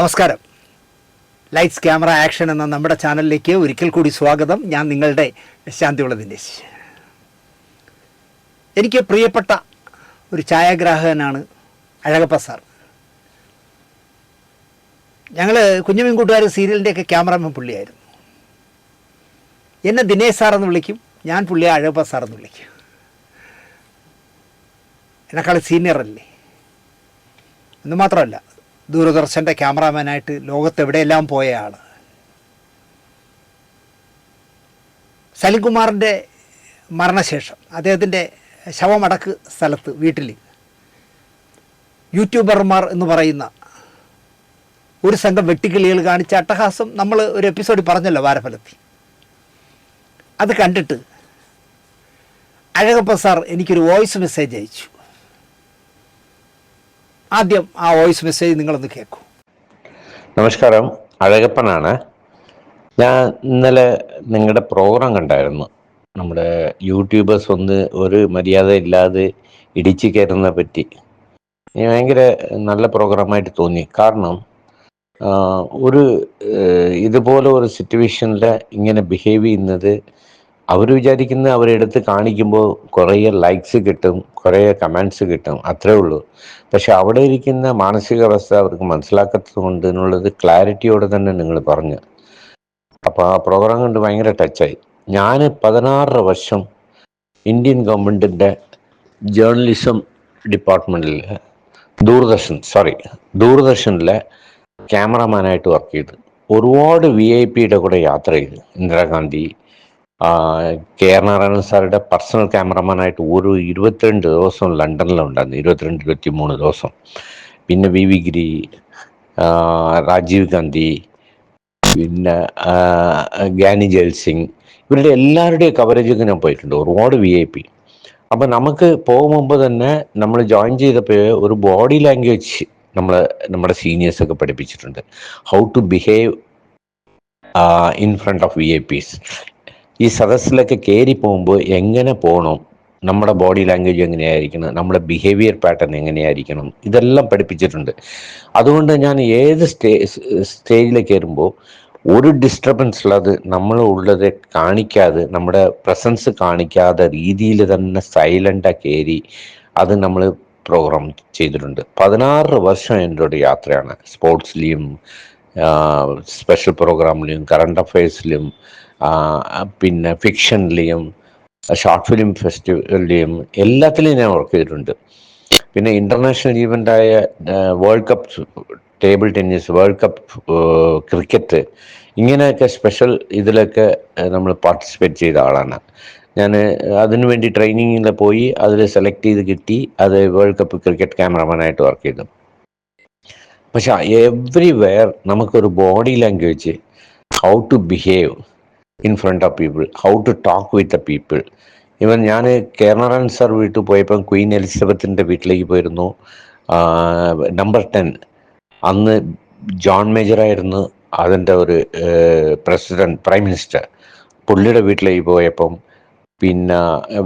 നമസ്കാരം. Lights camera action എന്ന നമ്മുടെ ചാനലിലേക്ക് ഒരിക്കൽ കൂടി സ്വാഗതം. ഞാൻ നിങ്ങളുടെ ശാന്തിയുള്ള ദിനേശ്. എനിക്ക് പ്രിയപ്പെട്ട ഒരു ഛായാഗ്രാഹകനാണ് അഴകപ്പ സാർ. ഞങ്ങൾ കുഞ്ഞുമീൻ കൂട്ടുകാർ സീരിയലിൻ്റെയൊക്കെ ക്യാമറാമാൻ പുള്ളിയായിരുന്നു. എന്നെ ദിനേശ് സാറെന്ന് വിളിക്കും, ഞാൻ പുള്ളിയെ അഴകപ്പ സാറെന്ന് വിളിക്കും. എന്നെക്കാൾ സീനിയറല്ലേ. എന്ന് മാത്രമല്ല, ദൂരദർശൻ്റെ ക്യാമറാമാനായിട്ട് ലോകത്തെവിടെയെല്ലാം പോയ ആൾ. സലിംകുമാറിൻ്റെ മരണശേഷം അദ്ദേഹത്തിൻ്റെ ശവമടക്ക് സ്ഥലത്ത് വീട്ടിൽ യൂട്യൂബർമാർ എന്ന് പറയുന്ന ഒരു സംഘം വെട്ടിക്കിളികൾ കാണിച്ച അട്ടഹാസം നമ്മൾ ഒരു എപ്പിസോഡിൽ പറഞ്ഞല്ലോ, വാരഫലത്തിൽ. അത് കണ്ടിട്ട് അഴകപ്പ സാർ എനിക്കൊരു വോയിസ് മെസ്സേജ് അയച്ചു. ആദ്യം ആ വോയിസ് മെസ്സേജ് നിങ്ങളൊന്ന് കേൾക്കൂ. നമസ്കാരം, അഴകപ്പനാണ്. ഞാൻ ഇന്നലെ നിങ്ങളുടെ പ്രോഗ്രാം കണ്ടായിരുന്നു. നമ്മുടെ യൂട്യൂബേഴ്സ് ഒരു മര്യാദ ഇല്ലാതെ ഇടിച്ചു കയറുന്ന പറ്റി ഭയങ്കര നല്ല പ്രോഗ്രാമായിട്ട് തോന്നി. കാരണം ഇതുപോലെ ഒരു സിറ്റുവേഷനിൽ ഇങ്ങനെ ബിഹേവ് ചെയ്യുന്നത് അവർ വിചാരിക്കുന്ന അവരെടുത്ത് കാണിക്കുമ്പോൾ കുറേ ലൈക്സ് കിട്ടും, കുറേ കമൻറ്റ്സ് കിട്ടും, അത്രേ ഉള്ളൂ. പക്ഷെ അവിടെ ഇരിക്കുന്ന മാനസികാവസ്ഥ അവർക്ക് മനസ്സിലാക്കാത്തത് കൊണ്ട് എന്നുള്ളത് ക്ലാരിറ്റിയോടെ തന്നെ നിങ്ങൾ പറഞ്ഞു. അപ്പോൾ ആ പ്രോഗ്രാം കൊണ്ട് ഭയങ്കര ടച്ചായി. ഞാൻ 16 വർഷം ഇന്ത്യൻ ഗവൺമെൻറ്റിൻ്റെ ജേർണലിസം ഡിപ്പാർട്ട്മെൻറ്റിൽ ദൂരദർശനിലെ ക്യാമറമാനായിട്ട് വർക്ക് ചെയ്തു. ഒരുപാട് VIP കൂടെ യാത്ര ചെയ്തു. ഇന്ദിരാഗാന്ധി, KR നാരായണൻ സാറുടെ പേഴ്സണൽ ക്യാമറമാനായിട്ട് 22 ദിവസം ലണ്ടനിലുണ്ടായിരുന്നു. 22-23 ദിവസം. പിന്നെ VV ഗിരി, രാജീവ് ഗാന്ധി, പിന്നെ ഗ്യാനി ജെയിൽ സിംഗ്, ഇവരുടെ എല്ലാവരുടെയും കവറേജൊക്കെ ഞാൻ പോയിട്ടുണ്ട്. ഒരുപാട് VIP. അപ്പം നമുക്ക് പോകുമ്പോൾ തന്നെ നമ്മൾ ജോയിൻ ചെയ്തപ്പോൾ ഒരു ബോഡി ലാംഗ്വേജ് നമ്മുടെ സീനിയേഴ്സൊക്കെ പഠിപ്പിച്ചിട്ടുണ്ട്. How to behave in front of VIPs. ഈ സദസ്സിലൊക്കെ കയറി പോകുമ്പോൾ എങ്ങനെ പോകണം, നമ്മുടെ ബോഡി ലാംഗ്വേജ് എങ്ങനെയായിരിക്കണം, നമ്മുടെ ബിഹേവിയർ പാറ്റേൺ എങ്ങനെയായിരിക്കണം, ഇതെല്ലാം പഠിപ്പിച്ചിട്ടുണ്ട്. അതുകൊണ്ട് ഞാൻ ഏത് സ്റ്റേജിൽ കയറുമ്പോൾ ഒരു ഡിസ്റ്റർബൻസ് ഉള്ളത് നമ്മളുള്ളത് കാണിക്കാതെ, നമ്മുടെ പ്രസൻസ് കാണിക്കാതെ രീതിയിൽ തന്നെ സൈലൻ്റായി കയറി അത് നമ്മൾ പ്രോഗ്രാം ചെയ്തിട്ടുണ്ട്. 16 വർഷം എൻ്റെ ഒരു യാത്രയാണ്. സ്പോർട്സിലെയും സ്പെഷ്യൽ പ്രോഗ്രാമിലെയും കറണ്ട് അഫയേഴ്സിലും പിന്നെ ഫിക്ഷനിലെയും ഷോർട്ട് ഫിലിം ഫെസ്റ്റിവലിലെയും എല്ലാത്തിലെയും ഞാൻ വർക്ക് ചെയ്തിട്ടുണ്ട്. പിന്നെ ഇൻ്റർനാഷണൽ ഈവൻ്റായ world cup table tennis, world cup cricket, ഇങ്ങനെയൊക്കെ സ്പെഷ്യൽ ഇതിലൊക്കെ നമ്മൾ പാർട്ടിസിപ്പേറ്റ് ചെയ്ത ആളാണ് ഞാൻ. അതിനു വേണ്ടി ട്രെയിനിങ്ങിൽ പോയി അതിൽ സെലക്ട് ചെയ്ത് കിട്ടി. അത് വേൾഡ് കപ്പ് ക്രിക്കറ്റ് ക്യാമറമാനായിട്ട് വർക്ക് ചെയ്തു. പക്ഷെ എവ്രിവെയർ നമുക്കൊരു body language, how to behave in front of people, how to talk with the people. ഇവൻ ഞാൻ KR നാരായണൻ സാർ വീട്ടിൽ പോയപ്പം ക്വീൻ എലിസബത്തിൻ്റെ വീട്ടിലേക്ക് പോയിരുന്നു. നമ്പർ 10 അന്ന് ജോൺ മേജറായിരുന്നു അതിൻ്റെ ഒരു പ്രൈം മിനിസ്റ്റർ. പുള്ളിയുടെ വീട്ടിലേക്ക് പോയപ്പം പിന്നെ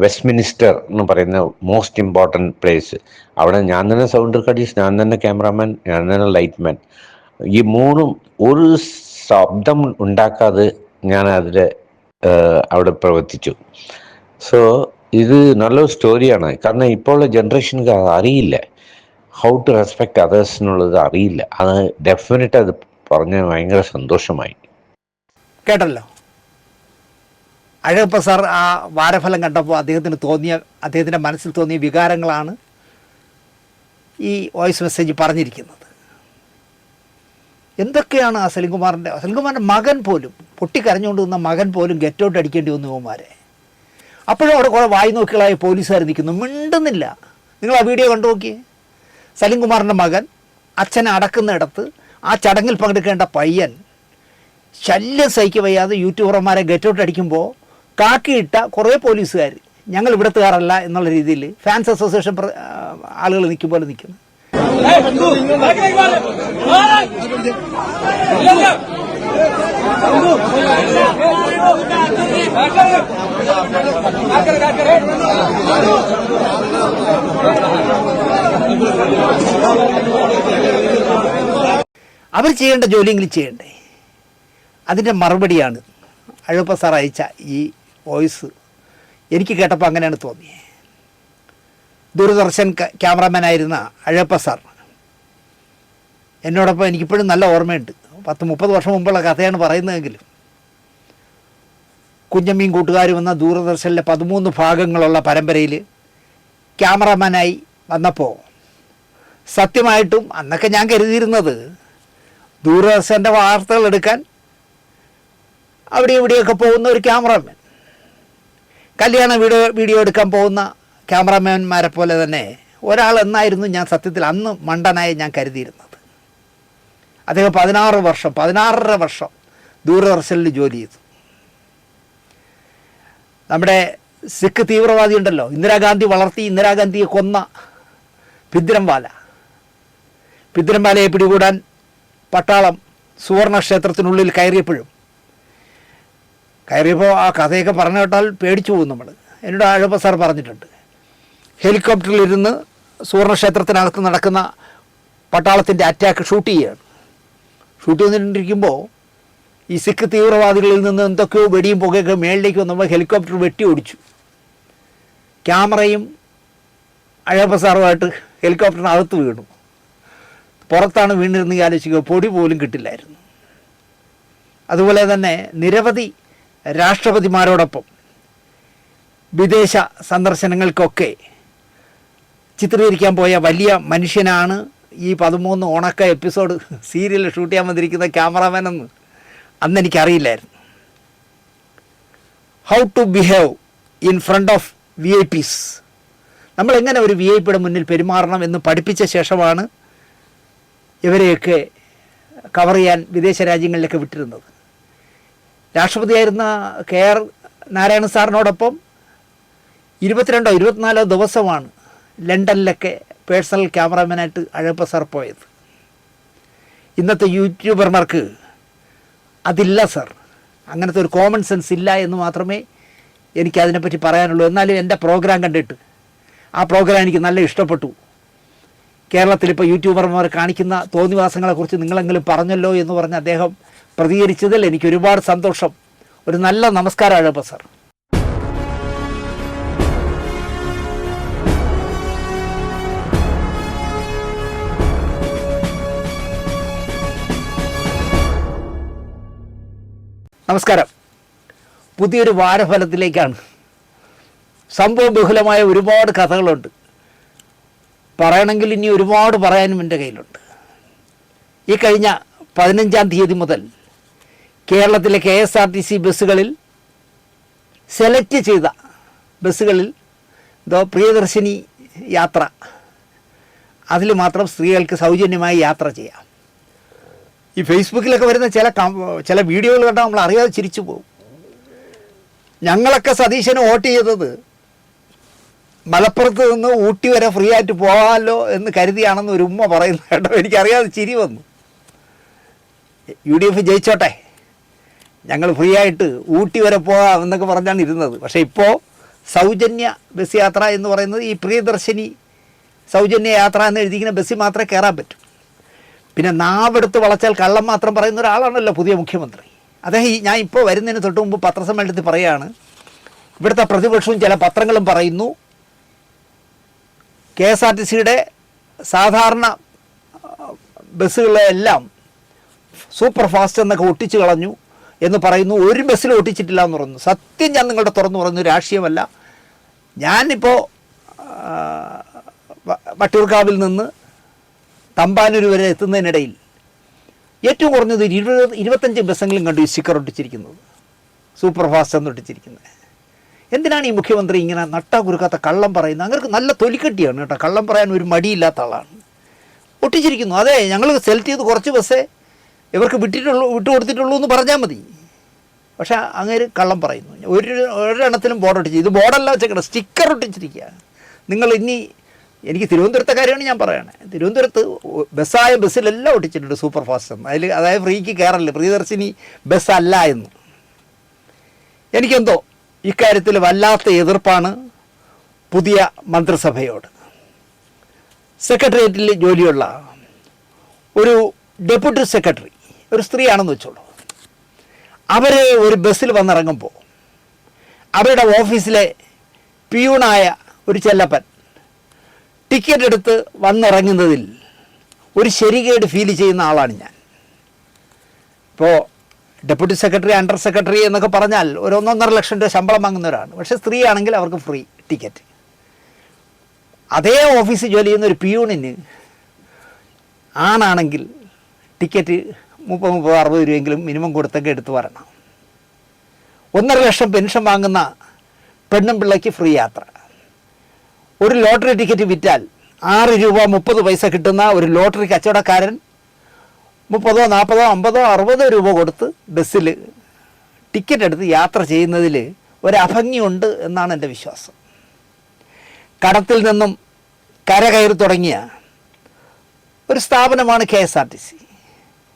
വെസ്റ്റ്മിനിസ്റ്റർ എന്ന് പറയുന്ന മോസ്റ്റ് ഇമ്പോർട്ടൻറ്റ് പ്ലേസ്, അവിടെ ഞാൻ തന്നെ സൗണ്ട് റെക്കോർഡിസ്റ്റ്, ഞാൻ തന്നെ ക്യാമറാമാൻ, ഞാൻ തന്നെ ലൈറ്റ്മാൻ. ഈ മൂന്നും ഒരു ശബ്ദം ഉണ്ടാക്കാതെ ഞാൻ അവിടെ പ്രവർത്തിച്ചു. സോ ഇത് നല്ലൊരു സ്റ്റോറിയാണ്. കാരണം ഇപ്പോൾ ജനറേഷൻക്ക് അത് അറിയില്ല, ഹൗ ടു റെസ്പെക്ട് അതേഴ്സ് എന്നുള്ളത് അറിയില്ല. അത് ഡെഫിനറ്റ് അത് പറഞ്ഞ ഭയങ്കര സന്തോഷമായി. കേട്ടല്ലോ, അഴകപ്പ സാർ ആ വാരഫലം കണ്ടപ്പോൾ അദ്ദേഹത്തിൻ്റെ മനസ്സിൽ തോന്നിയ വികാരങ്ങളാണ് ഈ വോയിസ് മെസ്സേജ് പറഞ്ഞിരിക്കുന്നത്. എന്തൊക്കെയാണ് ആ സലിംകുമാറിൻ്റെ മകൻ പോലും, പൊട്ടിക്കരഞ്ഞുകൊണ്ട് നിന്ന മകൻ പോലും ഗെറ്റൗട്ട് അടിക്കേണ്ടി വന്നു ഇവന്മാരെ. അപ്പോഴും അവിടെ കുറേ വായി നോക്കികളായ പോലീസുകാർ നിൽക്കുന്നു, മിണ്ടുന്നില്ല. നിങ്ങൾ ആ വീഡിയോ കണ്ടു നോക്കിയേ. സലിംകുമാറിൻ്റെ മകൻ അച്ഛനെ അടക്കുന്നിടത്ത് ആ ചടങ്ങിൽ പങ്കെടുക്കേണ്ട പയ്യൻ ശല്യം സഹിക്കുക വയ്യാതെ യൂട്യൂബർമാരെ ഗെറ്റൗട്ട് അടിക്കുമ്പോൾ കാക്കിയിട്ട കുറേ പോലീസുകാർ ഞങ്ങൾ ഇവിടത്തുകാരല്ല എന്നുള്ള രീതിയിൽ ഫാൻസ് അസോസിയേഷൻ ആളുകൾ നിൽക്കും പോലെ നിൽക്കുന്നു. അവർ ചെയ്യേണ്ട ജോലിയെങ്കിലും ചെയ്യണ്ടേ? അതിൻ്റെ മറുപടിയാണ് അഴപ്പ സാർ അയച്ച ഈ വോയിസ്. എനിക്ക് കേട്ടപ്പോൾ അങ്ങനെയാണ് തോന്നിയത്. ദൂരദർശൻ ക്യാമറാമാനായിരുന്ന അഴപ്പ സാർ എന്നോടൊപ്പം എനിക്കിപ്പോഴും നല്ല ഓർമ്മയുണ്ട്. 10-30 വർഷം മുമ്പുള്ള കഥയാണ് പറയുന്നതെങ്കിലും കുഞ്ഞമ്മീൻ കൂട്ടുകാരും എന്ന ദൂരദർശനിലെ 13 ഭാഗങ്ങളുള്ള പരമ്പരയിൽ ക്യാമറാമാനായി വന്നപ്പോൾ സത്യമായിട്ടും അന്നൊക്കെ ഞാൻ കരുതിയിരുന്നത് ദൂരദർശൻ്റെ വാർത്തകൾ എടുക്കാൻ അവിടെ ഇവിടെയൊക്കെ പോകുന്ന ഒരു ക്യാമറാമാൻ, കല്യാണ വീഡിയോ എടുക്കാൻ പോകുന്ന ക്യാമറാമാൻമാരെ പോലെ തന്നെ ഒരാൾ എന്നായിരുന്നു ഞാൻ സത്യത്തിൽ അന്ന് മണ്ടനായി ഞാൻ കരുതിയിരുന്നത്. അദ്ദേഹം 16.5 വർഷം ദൂരദർശനിൽ ജോലി ചെയ്തു. നമ്മുടെ സിഖ് തീവ്രവാദി ഉണ്ടല്ലോ, ഇന്ദിരാഗാന്ധി വളർത്തി ഇന്ദിരാഗാന്ധിയെ കൊന്ന ഭിദ്രംവാലയെ പിടികൂടാൻ പട്ടാളം സുവർണ ക്ഷേത്രത്തിനുള്ളിൽ കയറിയപ്പോൾ ആ കഥയൊക്കെ പറഞ്ഞു കേട്ടാൽ പേടിച്ചു പോകും നമ്മൾ. എന്നോട് അഴപ്പ സാർ പറഞ്ഞിട്ടുണ്ട്, ഹെലികോപ്റ്ററിലിരുന്ന് സുവർണക്ഷേത്രത്തിനകത്ത് നടക്കുന്ന പട്ടാളത്തിൻ്റെ അറ്റാക്ക് ഷൂട്ട് ചെയ്തുകൊണ്ടിരിക്കുമ്പോൾ ഈ സിഖ് തീവ്രവാദികളിൽ നിന്ന് എന്തൊക്കെയോ വെടിയും പുകയൊക്കെ മേളിലേക്ക് വന്നപ്പോൾ ഹെലികോപ്റ്റർ വെട്ടി ഓടിച്ചു. ക്യാമറയും അഴപ്പ സാറുമായിട്ട് ഹെലികോപ്റ്ററിനകത്ത് വീണു. പുറത്താണ് വീണിരുന്ന് ആലോചിക്കുക, പൊടി പോലും കിട്ടില്ലായിരുന്നു. അതുപോലെ തന്നെ നിരവധി രാഷ്ട്രപതിമാരോടൊപ്പം വിദേശ സന്ദർശനങ്ങൾക്കൊക്കെ ചിത്രീകരിക്കാൻ പോയ വലിയ മനുഷ്യനാണ് ഈ 13 ഉണക്ക എപ്പിസോഡ് സീരിയൽ ഷൂട്ട് ചെയ്യാൻ വന്നിരിക്കുന്ന ക്യാമറാമാനെന്ന് അന്നെനിക്കറിയില്ലായിരുന്നു. How to behave in front of VIPs, നമ്മളെങ്ങനെ ഒരു VIP മുന്നിൽ പെരുമാറണം എന്ന് പഠിപ്പിച്ച ശേഷമാണ് ഇവരെയൊക്കെ കവർ ചെയ്യാൻ വിദേശ രാജ്യങ്ങളിലൊക്കെ വിട്ടിരുന്നത്. രാഷ്ട്രപതിയായിരുന്ന KR നാരായണ സാറിനോടൊപ്പം 22-24 ദിവസമാണ് ലണ്ടനിലൊക്കെ പേഴ്സണൽ ക്യാമറാമാനായിട്ട് അഴപ്പ സാർ പോയത്. ഇന്നത്തെ യൂട്യൂബർമാർക്ക് അതില്ല സാർ, അങ്ങനത്തെ ഒരു കോമൺ സെൻസ് ഇല്ല എന്ന് മാത്രമേ എനിക്കതിനെപ്പറ്റി പറയാനുള്ളൂ. എന്നാലും എൻ്റെ പ്രോഗ്രാം കണ്ടിട്ട് ആ പ്രോഗ്രാം എനിക്ക് നല്ല ഇഷ്ടപ്പെട്ടു. കേരളത്തിലിപ്പോൾ യൂട്യൂബർമാർ കാണിക്കുന്ന തോന്നിവാസങ്ങളെക്കുറിച്ച് നിങ്ങളെങ്കിലും പറഞ്ഞല്ലോ എന്ന് പറഞ്ഞ് അദ്ദേഹം പ്രതികരിച്ചതിൽ എനിക്ക് ഒരുപാട് സന്തോഷം. ഒരു നല്ല നമസ്കാരം അഴപ്പ സാർ. നമസ്കാരം. പുതിയൊരു വാരഫലത്തിലേക്കാണ്. സംഭവ ബഹുലമായ ഒരുപാട് കഥകളുണ്ട്. പറയണമെങ്കിൽ ഇനി ഒരുപാട് പറയാനും എൻ്റെ കയ്യിലുണ്ട്. ഈ കഴിഞ്ഞ 15-ാം തീയതി മുതൽ കേരളത്തിലെ KSRTC ബസ്സുകളിൽ സെലക്ട് ചെയ്ത ബസ്സുകളിൽ പ്രിയദർശിനി യാത്ര, അതിൽ മാത്രം സ്ത്രീകൾക്ക് സൗജന്യമായി യാത്ര ചെയ്യാം. ഈ ഫേസ്ബുക്കിലൊക്കെ വരുന്ന ചില വീഡിയോകൾ കണ്ടാൽ നമ്മൾ അറിയാതെ ചിരിച്ചു പോകും. ഞങ്ങളൊക്കെ സതീശന് വോട്ട് ചെയ്തത് മലപ്പുറത്ത് നിന്ന് ഊട്ടി വരെ ഫ്രീ ആയിട്ട് പോകാമല്ലോ എന്ന് കരുതിയാണെന്ന് ഒരു ഉമ്മ പറയുന്നത് കേട്ടോ. എനിക്കറിയാതെ ചിരി വന്നു. UDF ജയിച്ചോട്ടെ, ഞങ്ങൾ ഫ്രീ ആയിട്ട് ഊട്ടി വരെ പോകാം എന്നൊക്കെ പറഞ്ഞാണ് ഇരുന്നത്. പക്ഷേ ഇപ്പോൾ സൗജന്യ ബസ് യാത്ര എന്ന് പറയുന്നത് ഈ പ്രിയദർശിനി സൗജന്യ യാത്ര എന്ന് എഴുതിക്കുന്ന ബസ്സിൽ മാത്രമേ കയറാൻ പറ്റൂ. പിന്നെ നാവെടുത്ത് വളച്ചാൽ കള്ളം മാത്രം പറയുന്ന ഒരാളാണല്ലോ പുതിയ മുഖ്യമന്ത്രി. അദ്ദേഹം ഞാൻ ഇപ്പോൾ വരുന്നതിന് തൊട്ട് മുമ്പ് പത്രസമ്മേളനത്തിൽ പറയുകയാണ്, ഇവിടുത്തെ പ്രതിപക്ഷവും ചില പത്രങ്ങളും പറയുന്നു KSRTCയുടെ സാധാരണ ബസ്സുകളെല്ലാം സൂപ്പർ ഫാസ്റ്റ് എന്നൊക്കെ ഒട്ടിച്ച് കളഞ്ഞു എന്ന് പറയുന്നു. ഒരു ബസ്സിൽ ഒട്ടിച്ചിട്ടില്ല എന്ന് പറയുന്നു. സത്യം ഞാൻ നിങ്ങളുടെ തുറന്നു പറയുന്നു, രാഷ്ട്രീയമല്ല. ഞാനിപ്പോൾ വട്ടിയൂർക്കാവിൽ നിന്ന് തമ്പാനൂർ വരെ എത്തുന്നതിനിടയിൽ ഏറ്റവും കുറഞ്ഞത് 25 ബസ്സെങ്കിലും കണ്ടു ഈ സ്റ്റിക്കർ ഒട്ടിച്ചിരിക്കുന്നത്, സൂപ്പർ ഫാസ്റ്റ് എന്ന് ഒട്ടിച്ചിരിക്കുന്നത്. എന്തിനാണ് ഈ മുഖ്യമന്ത്രി ഇങ്ങനെ നട്ടാ കുറുക്കാത്ത കള്ളം പറയുന്നത്? അങ്ങനെ നല്ല തൊലിക്കട്ടിയാണ് കേട്ടോ, കള്ളം പറയാൻ ഒരു മടിയില്ലാത്ത ആളാണ്. ഒട്ടിച്ചിരിക്കുന്നു. അതെ, ഞങ്ങൾ സെലക്ട് ചെയ്ത് കുറച്ച് ബസ്സേ ഇവർക്ക് വിട്ടുകൊടുത്തിട്ടുള്ളൂ എന്ന് പറഞ്ഞാൽ മതി. പക്ഷേ അങ്ങേര് കള്ളം പറയുന്നു. ഒരെണ്ണത്തിലും ബോർഡ് ഒട്ടിച്ച്, ഇത് ബോർഡല്ല വെച്ചേക്കണം, സ്റ്റിക്കർ ഒട്ടിച്ചിരിക്കുക. നിങ്ങൾ ഇനി എനിക്ക് തിരുവനന്തപുരത്തെ കാര്യമാണ് ഞാൻ പറയുന്നത്. തിരുവനന്തപുരത്ത് ബസ്സിലെല്ലാം ഒട്ടിച്ചിട്ടുണ്ട് സൂപ്പർ ഫാസ്റ്റ് എന്ന്. അതായത് ഫ്രീക്ക് കയറല്ലേ, പ്രിയദർശിനി ബസ്സല്ല എന്ന്. എനിക്കെന്തോ ഇക്കാര്യത്തിൽ വല്ലാത്ത എതിർപ്പാണ് പുതിയ മന്ത്രിസഭയോട്. സെക്രട്ടേറിയറ്റിൽ ജോലിയുള്ള ഒരു ഡെപ്യൂട്ടി സെക്രട്ടറി ഒരു സ്ത്രീയാണെന്ന് വെച്ചോളൂ. അവർ ഒരു ബസ്സിൽ വന്നിറങ്ങുമ്പോൾ അവരുടെ ഓഫീസിലെ പിയൂണായ ഒരു ചെല്ലപ്പൻ ടിക്കറ്റ് എടുത്ത് വന്നിറങ്ങുന്നതിൽ ഒരു ശരികേട് ഫീൽ ചെയ്യുന്ന ആളാണ് ഞാൻ. ഇപ്പോൾ ഡെപ്യൂട്ടി സെക്രട്ടറി, അണ്ടർ സെക്രട്ടറി എന്നൊക്കെ പറഞ്ഞാൽ ഒരു 1.5 ലക്ഷം രൂപ ശമ്പളം വാങ്ങുന്നവരാണ്. പക്ഷേ സ്ത്രീയാണെങ്കിൽ അവർക്ക് ഫ്രീ ടിക്കറ്റ്. അതേ ഓഫീസിൽ ജോലി ചെയ്യുന്ന ഒരു പിയൂണിന് ആണാണെങ്കിൽ ടിക്കറ്റ് 30-60 രൂപയെങ്കിലും മിനിമം കൊടുത്തൊക്കെ എടുത്ത് വരണം. 1.5 ലക്ഷം പെൻഷൻ വാങ്ങുന്ന പെണ്ണും പിള്ളയ്ക്ക് ഫ്രീ യാത്ര. ഒരു ലോട്ടറി ടിക്കറ്റ് വിറ്റാൽ 6 രൂപ 30 പൈസ കിട്ടുന്ന ഒരു ലോട്ടറി കച്ചവടക്കാരൻ 30, 40, 50, 60 രൂപ കൊടുത്ത് ബസ്സിൽ ടിക്കറ്റ് എടുത്ത് യാത്ര ചെയ്യുന്നതിൽ ഒരു അഭംഗിയുണ്ട് എന്നാണ് എൻ്റെ വിശ്വാസം. കടത്തിൽ നിന്നും കരകയറി തുടങ്ങിയ ഒരു സ്ഥാപനമാണ് KSRTC.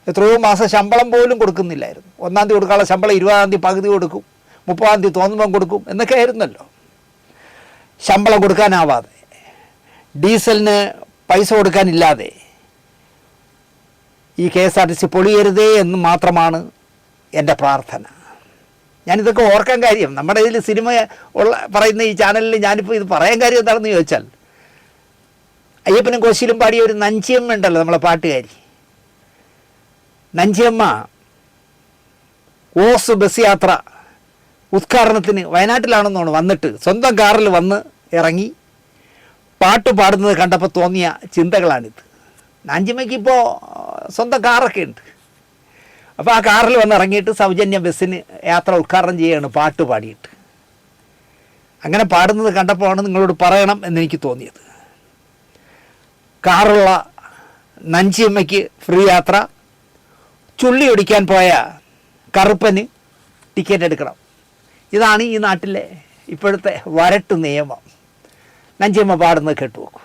എത്രയോ മാസം ശമ്പളം പോലും കൊടുക്കുന്നില്ലായിരുന്നു. 1-ാം തീയതി കൊടുക്കാനുള്ള ശമ്പളം 20-ാം തീയതി പകുതി കൊടുക്കും, 30-ാം തീയതി തോന്നുമ്പം കൊടുക്കും എന്നൊക്കെ ആയിരുന്നല്ലോ. ശമ്പളം കൊടുക്കാനാവാതെ, ഡീസലിന് പൈസ കൊടുക്കാനില്ലാതെ ഈ KSRTC പൊളിയരുതേ എന്ന് മാത്രമാണ് എൻ്റെ പ്രാർത്ഥന. ഞാനിതൊക്കെ ഓർക്കാൻ കാര്യം, നമ്മുടെ ഇതിൽ സിനിമ പറയുന്ന ഈ ചാനലിൽ ഞാനിപ്പോൾ ഇത് പറയാൻ കാര്യം എന്താണെന്ന് ചോദിച്ചാൽ, അയ്യപ്പനും കോശിയിലും പാടിയ ഒരു നഞ്ചിയമ്മ ഉണ്ടല്ലോ, നമ്മളെ പാട്ടുകാരി നഞ്ചിയമ്മ. ഓസ് ബസ് യാത്ര ഉദ്ഘാടനത്തിന് വയനാട്ടിലാണെന്നാണ് വന്നിട്ട് സ്വന്തം കാറിൽ വന്ന് ഇറങ്ങി പാട്ട് പാടുന്നത് കണ്ടപ്പോൾ തോന്നിയ ചിന്തകളാണിത്. നഞ്ചിയമ്മയ്ക്ക് ഇപ്പോൾ സ്വന്തം കാറൊക്കെ ഉണ്ട്. അപ്പോൾ ആ കാറിൽ വന്ന് ഇറങ്ങിയിട്ട് സൗജന്യ ബസ്സിന് യാത്ര ഉദ്ഘാടനം ചെയ്യുകയാണ് പാട്ട് പാടിയിട്ട്. അങ്ങനെ പാടുന്നത് കണ്ടപ്പോഴാണ് നിങ്ങളോട് പറയണം എന്നെനിക്ക് തോന്നിയത്. കാറുള്ള നഞ്ചിയമ്മയ്ക്ക് ഫ്രീ യാത്ര, ചുള്ളി ഒടിക്കാൻ പോയ കറുപ്പന് ടിക്കറ്റ് എടുക്കണം. ഇതാണ് ഈ നാട്ടിലെ ഇപ്പോഴത്തെ വരട്ട് നിയമം. നഞ്ചിയമ്മ പാടുന്നത് കേട്ടു നോക്കൂ.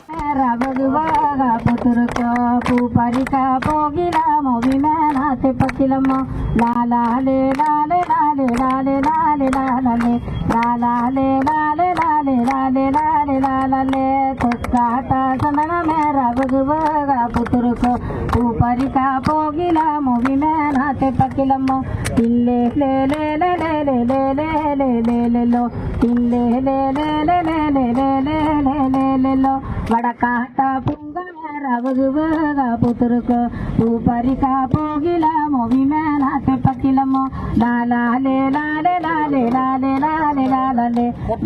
వడకాట పుంగరవగువగా పుతురుకో పూపరికా పోగిలమో విమానాతే పకిలమో లాలాలే లాలే లాలే లాలే లాలే లాలే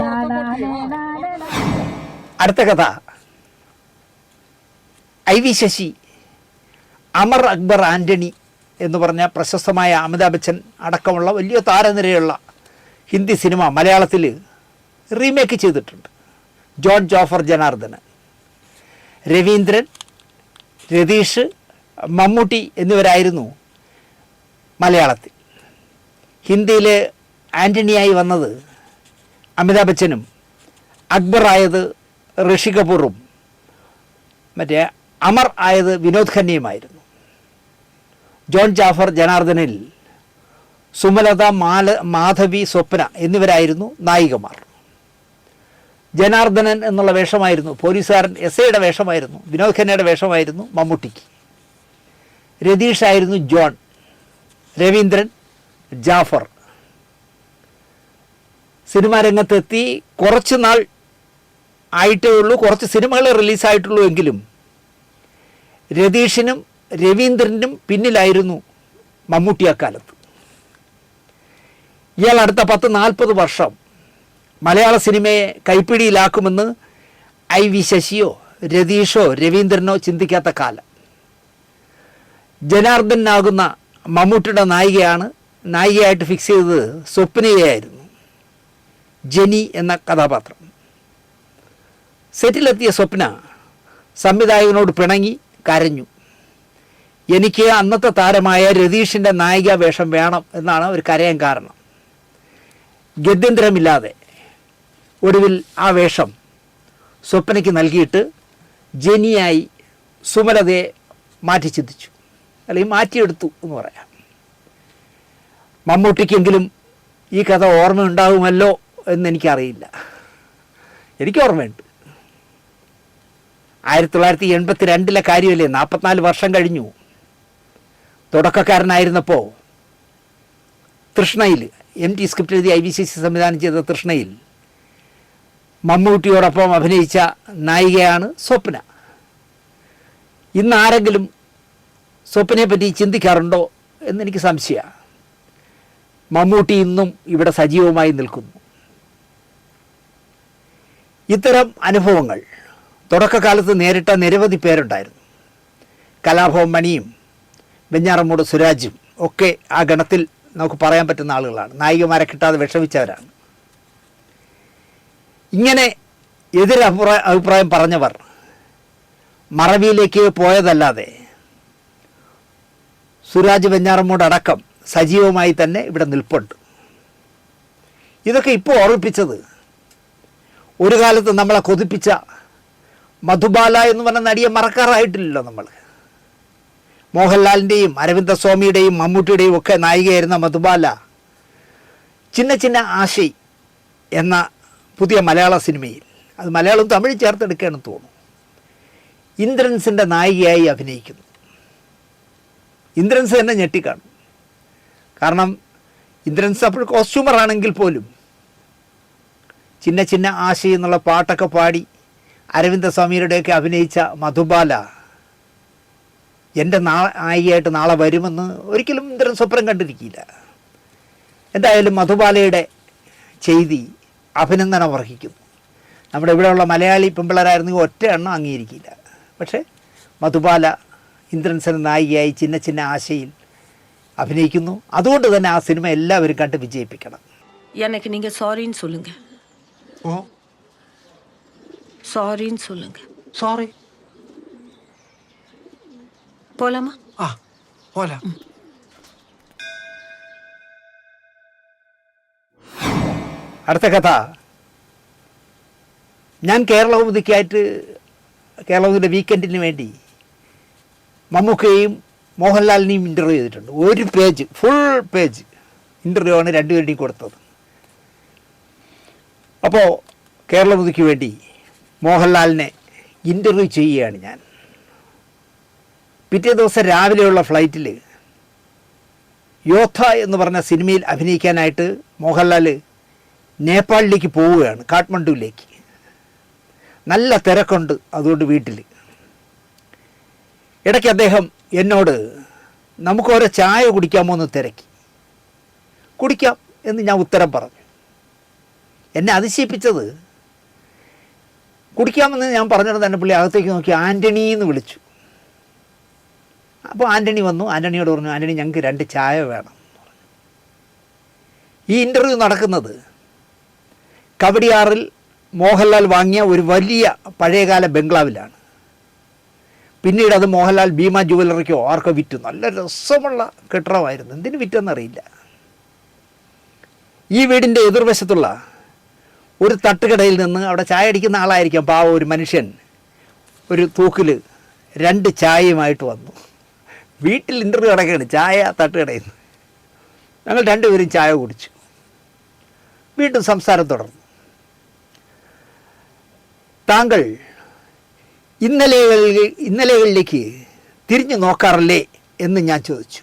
లాలాలే లాలే. അടുത്ത കഥ IV ശശി, അമർ അക്ബർ ആൻ്റണി എന്ന് പറഞ്ഞ പ്രശസ്തമായ അമിതാഭ് ബച്ചൻ അടക്കമുള്ള വലിയ താരനിരയുള്ള ഹിന്ദി സിനിമ മലയാളത്തിൽ റീമേക്ക് ചെയ്തിട്ടുണ്ട്. ജോൺ ജോഫർ ജനാർദ്ദനൻ, രവീന്ദ്രൻ, രതീഷ്, മമ്മൂട്ടി എന്നിവരായിരുന്നു മലയാളത്തിൽ. ഹിന്ദിയിൽ ആൻ്റണിയായി വന്നത് അമിതാഭ് ബച്ചനും അക്ബർ ആയത് ഋഷി കപൂറും മറ്റേ അമർ ആയത് വിനോദ് ഖന്നയുമായിരുന്നു. ജോൺ ജാഫർ ജനാർദ്ദനിൽ സുമലത, മാധവി, സ്വപ്ന എന്നിവരായിരുന്നു നായികമാർ. ജനാർദ്ദനൻ എന്നുള്ള വേഷമായിരുന്നു പോലീസുകാരൻ, SIയുടെ വേഷമായിരുന്നു വിനോദ് ഖന്നയുടെ വേഷമായിരുന്നു മമ്മൂട്ടിക്ക്. രതീഷായിരുന്നു ജോൺ, രവീന്ദ്രൻ ജാഫർ. സിനിമാ രംഗത്തെത്തി കുറച്ച് നാൾ ആയിട്ടേ ഉള്ളൂ, കുറച്ച് സിനിമകൾ റിലീസായിട്ടുള്ളൂ എങ്കിലും രതീഷിനും രവീന്ദ്രനും പിന്നിലായിരുന്നു മമ്മൂട്ടി അക്കാലത്ത്. ഇയാൾ അടുത്ത 10-40 വർഷം മലയാള സിനിമയെ കൈപ്പിടിയിലാക്കുമെന്ന് IV ശശിയോ രതീഷോ രവീന്ദ്രനോ ചിന്തിക്കാത്ത കാലം. ജനാർദ്ദനാകുന്ന മമ്മൂട്ടിയുടെ നായികയായിട്ട് ഫിക്സ് ചെയ്തത് സ്വപ്നയായിരുന്നു, ജെനി എന്ന കഥാപാത്രം. സെറ്റിലെത്തിയ സ്വപ്ന സംവിധായകനോട് പിണങ്ങി കരഞ്ഞു. എനിക്ക് അന്നത്തെ താരമായ രതീഷിൻ്റെ നായിക വേഷം വേണം എന്നാണ് ഒരു കരയാൻ കാരണം. ഗത്യന്തരമില്ലാതെ ഒടുവിൽ ആ വേഷം സ്വപ്നയ്ക്ക് നൽകിയിട്ട് ജെനിയായി സുമലതയെ മാറ്റി ചിന്തിച്ചു, അല്ലെങ്കിൽ മാറ്റിയെടുത്തു എന്ന് പറയാം. മമ്മൂട്ടിക്കെങ്കിലും ഈ കഥ ഓർമ്മയുണ്ടാകുമല്ലോ എന്നെനിക്കറിയില്ല. എനിക്ക് ഓർമ്മയുണ്ട്. 1982 കാര്യമല്ലേ, 44 വർഷം കഴിഞ്ഞു. തുടക്കക്കാരനായിരുന്നപ്പോൾ തൃഷ്ണയിൽ MT സ്ക്രിപ്റ്റ് എഴുതി IVCC സംവിധാനം ചെയ്ത തൃഷ്ണയിൽ മമ്മൂട്ടിയോടൊപ്പം അഭിനയിച്ച നായികയാണ് സ്വപ്ന. ഇന്ന് ആരെങ്കിലും സ്വപ്നയെ പറ്റി ചിന്തിക്കാറുണ്ടോ എന്നെനിക്ക് സംശയമാണ്. മമ്മൂട്ടി ഇന്നും ഇവിടെ സജീവമായി നിൽക്കുന്നു. ഇത്തരം അനുഭവങ്ങൾ തുടക്കകാലത്ത് നേരിട്ട നിരവധി പേരുണ്ടായിരുന്നു. കലാഭവൻ മണിയും വെഞ്ഞാറമ്മൂട് സുരാജും ഒക്കെ ആ ഗണത്തിൽ നമുക്ക് പറയാൻ പറ്റുന്ന ആളുകളാണ്. നായികമാരെ കിട്ടാതെ വിഷമിച്ചവരാണ്. ഇങ്ങനെ അഭിപ്രായം പറഞ്ഞവർ മറവിയിലേക്ക് പോയതല്ലാതെ സുരാജ് വെഞ്ഞാറമ്മൂട് അടക്കം സജീവമായി തന്നെ ഇവിടെ നിൽപ്പുണ്ട്. ഇതൊക്കെ ഇപ്പോൾ ഓർമ്മിപ്പിച്ചത് ഒരു കാലത്ത് നമ്മളെ കൊതിപ്പിച്ച മധുബാല എന്ന് പറഞ്ഞ നടിയെ മറക്കാറായിട്ടില്ലല്ലോ നമ്മൾ. മോഹൻലാലിൻ്റെയും അരവിന്ദസ്വാമിയുടെയും മമ്മൂട്ടിയുടെയും ഒക്കെ നായികയായിരുന്ന മധുബാല ചിന്ന ചിന്ന ആശൈ എന്ന പുതിയ മലയാള സിനിമയിൽ, അത് മലയാളം തമിഴ് ചേർത്തെടുക്കുകയാണെന്ന് തോന്നുന്നു, ഇന്ദ്രൻസിൻ്റെ നായികയായി അഭിനയിക്കുന്നു. ഇന്ദ്രൻസ് തന്നെ ഞെട്ടിക്കാണും. കാരണം ഇന്ദ്രൻസ് അപ്പോൾ കോസ്റ്റ്യൂമറാണെങ്കിൽ പോലും ചിന്ന ചിന്ന ആശയം എന്നുള്ള പാട്ടൊക്കെ പാടി അരവിന്ദസ്വാമിയുടെയൊക്കെ അഭിനയിച്ച മധുബാല എൻ്റെ നായികയായിട്ട് നാളെ വരുമെന്ന് ഒരിക്കലും ഇന്ദ്രൻ സ്വപ്നം കണ്ടിരിക്കില്ല. എന്തായാലും മധുബാലയുടെ ചെയ്തി അഭിനന്ദനം അർഹിക്കുന്നു. നമ്മുടെ ഇവിടെയുള്ള മലയാളി പെൺപിള്ളേരായിരുന്നെങ്കിൽ ഒറ്റ എണ്ണം അംഗീകരിക്കില്ല. പക്ഷേ മധുബാല ഇന്ദ്രൻസിന് നായികയായി ചിന്ന ചിന്ന ആശയിൽ അഭിനയിക്കുന്നു. അതുകൊണ്ട് തന്നെ ആ സിനിമ എല്ലാവരും കണ്ട് വിജയിപ്പിക്കണം. எனக்கு நீங்க சாரின்னு சொல்லுங்க. ஓ சாரின்னு சொல்லுங்க. சாரி. போலாமா? ആ പോലാം. അടുത്ത കഥ, ഞാൻ കേരളകൗമുദിയുടെ വീക്കെൻഡിന് വേണ്ടി മമ്മൂക്കയെയും മോഹൻലാലിനെയും ഇൻ്റർവ്യൂ ചെയ്തിട്ടുണ്ട്. ഒരു പേജ്, ഫുൾ പേജ് ഇൻ്റർവ്യൂ ആണ് രണ്ടുപേരുടെയും കൊടുത്തത്. അപ്പോൾ കേരളകൗമുദിക്ക് വേണ്ടി മോഹൻലാലിനെ ഇൻ്റർവ്യൂ ചെയ്യുകയാണ് ഞാൻ. പിറ്റേ ദിവസം രാവിലെയുള്ള ഫ്ലൈറ്റിൽ യോദ്ധ എന്ന് പറഞ്ഞ സിനിമയിൽ അഭിനയിക്കാനായിട്ട് മോഹൻലാൽ നേപ്പാളിലേക്ക് പോവുകയാണ്, കാഠ്മണ്ഡുവിലേക്ക്. നല്ല തിരക്കുണ്ട്, അതുകൊണ്ട് വീട്ടിൽ. ഇടയ്ക്ക് അദ്ദേഹം എന്നോട് നമുക്ക് ഓരോ ചായ കുടിക്കാമോ എന്ന് തിരക്കി. കുടിക്കാം എന്ന് ഞാൻ ഉത്തരം പറഞ്ഞു. എന്നെ അതിശയിപ്പിച്ചത്, കുടിക്കാമെന്ന് ഞാൻ പറഞ്ഞിട്ട് തന്നെ പുള്ളി അകത്തേക്ക് നോക്കി ആൻ്റണി എന്ന് വിളിച്ചു. അപ്പോൾ ആൻ്റണി വന്നു. ആൻ്റണിയോട് പറഞ്ഞു, ആൻ്റണി ഞങ്ങൾക്ക് 2 ചായ വേണം. ഈ ഇൻ്റർവ്യൂ നടക്കുന്നത് കവടിയാറിൽ മോഹൻലാൽ വാങ്ങിയ ഒരു വലിയ പഴയകാല ബംഗ്ലാവിലാണ്. പിന്നീട് അത് മോഹൻലാൽ ഭീമ ജുവലറിക്കോ ആർക്കോ വിറ്റു. നല്ല രസമുള്ള കെട്ടിടമായിരുന്നു, എന്തിനു വിറ്റെന്നറിയില്ല. ഈ വീടിൻ്റെ എതിർവശത്തുള്ള ഒരു തട്ടുകടയിൽ നിന്ന്, അവിടെ ചായ അടിക്കുന്ന ആളായിരിക്കാം, പാവം ഒരു മനുഷ്യൻ, ഒരു തൂക്കിൽ 2 ചായയുമായിട്ട് വന്നു. വീട്ടിൽ ഇൻ്റർവ്യൂ നടക്കുകയാണ്, ചായ തട്ടുകടയിൽ നിന്ന്. ഞങ്ങൾ രണ്ടുപേരും ചായ കുടിച്ചു. വീണ്ടും സംസാരം തുടർന്നു. താങ്കൾ ഇന്നലെകളിലേക്ക് തിരിഞ്ഞു നോക്കാറില്ലേ എന്ന് ഞാൻ ചോദിച്ചു.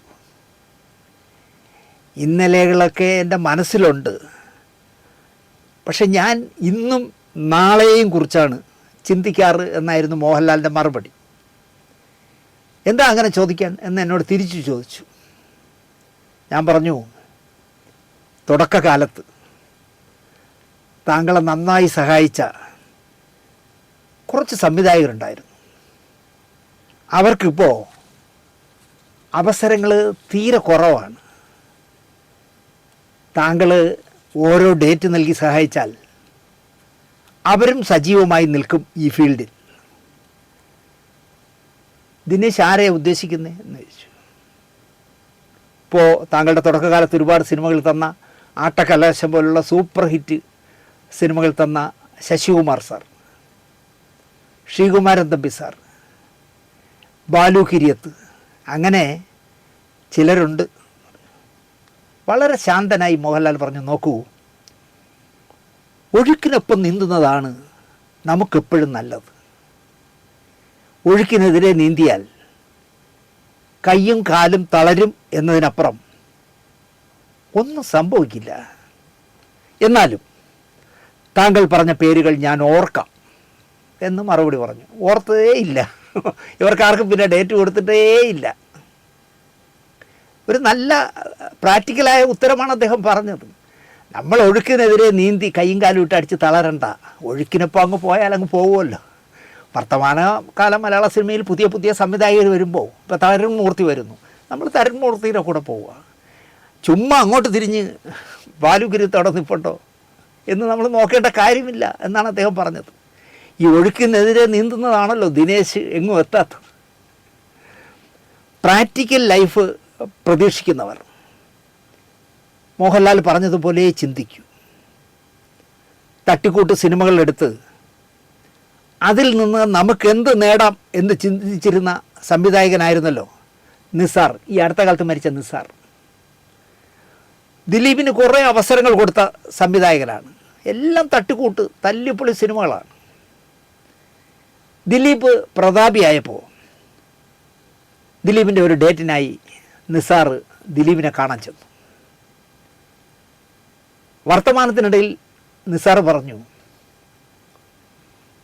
ഇന്നലെകളൊക്കെ എൻ്റെ മനസ്സിലുണ്ട്, പക്ഷെ ഞാൻ ഇന്നും നാളെയും കുറിച്ചാണ് ചിന്തിക്കാറ് എന്നായിരുന്നു മോഹൻലാലിൻ്റെ മറുപടി. എന്താ അങ്ങനെ ചോദിക്കാൻ എന്ന് എന്നോട് തിരിച്ചു ചോദിച്ചു. ഞാൻ പറഞ്ഞു, തുടക്കകാലത്ത് താങ്കളെ നന്നായി സഹായിച്ച കുറച്ച് സംവിധായകരുണ്ടായിരുന്നു. അവർക്കിപ്പോൾ അവസരങ്ങൾ തീരെ കുറവാണ്. താങ്കൾ ഓരോ ഡേറ്റ് നൽകി സഹായിച്ചാൽ അവരും സജീവമായി നിൽക്കും ഈ ഫീൽഡിൽ. ദിനേശ് ആരെയാണ് ഉദ്ദേശിക്കുന്നത് എന്ന് ചോദിച്ചു. ഇപ്പോൾ താങ്കളുടെ തുടക്കകാലത്ത് ഒരുപാട് സിനിമകൾ തന്ന, ആട്ടക്കലാശം പോലുള്ള സൂപ്പർ ഹിറ്റ് സിനിമകൾ തന്ന ശശികുമാർ സാർ, ശ്രീകുമാരൻ തമ്പി സാർ, ബാലു കിരിയത്ത്, അങ്ങനെ ചിലരുണ്ട്. വളരെ ശാന്തനായി മോഹൻലാൽ പറഞ്ഞു, നോക്കൂ, ഒഴുക്കിനൊപ്പം നീന്തുന്നതാണ് നമുക്കെപ്പോഴും നല്ലത്. ഒഴുക്കിനെതിരെ നീന്തിയാൽ കയ്യും കാലും തളരും എന്നതിനപ്പുറം ഒന്നും സംഭവിക്കില്ല. എന്നാലും താങ്കൾ പറഞ്ഞ പേരുകൾ ഞാൻ ഓർക്കാം എന്ന് മറുപടി പറഞ്ഞു. ഓർത്തതേ ഇല്ല. ഇവർക്കാർക്കും പിന്നെ ഡേറ്റ് കൊടുത്തിട്ടേ ഇല്ല. ഒരു നല്ല പ്രാക്ടിക്കലായ ഉത്തരമാണ് അദ്ദേഹം പറഞ്ഞത്. നമ്മൾ ഒഴുക്കിനെതിരെ നീന്തി കയ്യും കാലും ഇട്ട് അടിച്ച് തളരണ്ട. ഒഴുക്കിനൊപ്പം അങ്ങ് പോയാൽ അങ്ങ് പോകുമല്ലോ. വർത്തമാനകാലം മലയാള സിനിമയിൽ പുതിയ പുതിയ സംവിധായകർ വരുമ്പോൾ ഇപ്പോൾ തരുൺ മൂർത്തി വരുന്നു, നമ്മൾ തരുൺ മൂർത്തിയുടെ കൂടെ പോവുക. ചുമ്മാ അങ്ങോട്ട് തിരിഞ്ഞ് ബാലുഗിരിത്തോടെ നിൽപ്പുണ്ടോ എന്ന് നമ്മൾ നോക്കേണ്ട കാര്യമില്ല എന്നാണ് അദ്ദേഹം പറഞ്ഞത്. ഈ ഒഴുക്കിനെതിരെ നീന്തുന്നതാണല്ലോ ദിനേശ് എങ്ങും എത്താത്തത്. പ്രാക്ടിക്കൽ ലൈഫ് പ്രതീക്ഷിക്കുന്നവർ മോഹൻലാൽ പറഞ്ഞതുപോലെ ചിന്തിക്കൂ. തട്ടിക്കൂട്ട് സിനിമകളെടുത്ത് അതിൽ നിന്ന് നമുക്കെന്ത് നേടാം എന്ന് ചിന്തിച്ചിരുന്ന സംവിധായകനായിരുന്നല്ലോ നിസാർ, ഈ അടുത്ത കാലത്ത് മരിച്ച നിസാർ. ദിലീപിന് കുറേ അവസരങ്ങൾ കൊടുത്ത സംവിധായകനാണ്. എല്ലാം തട്ടിക്കൂട്ട് തല്ലിപ്പൊളി സിനിമകളാണ്. ദിലീപ് പ്രതാപിയായപ്പോൾ ദിലീപിൻ്റെ ഒരു ഡേറ്റിനായി നിസാർ ദിലീപിനെ കാണാൻ ചെന്നു. വർത്തമാനത്തിനിടയിൽ നിസാർ പറഞ്ഞു,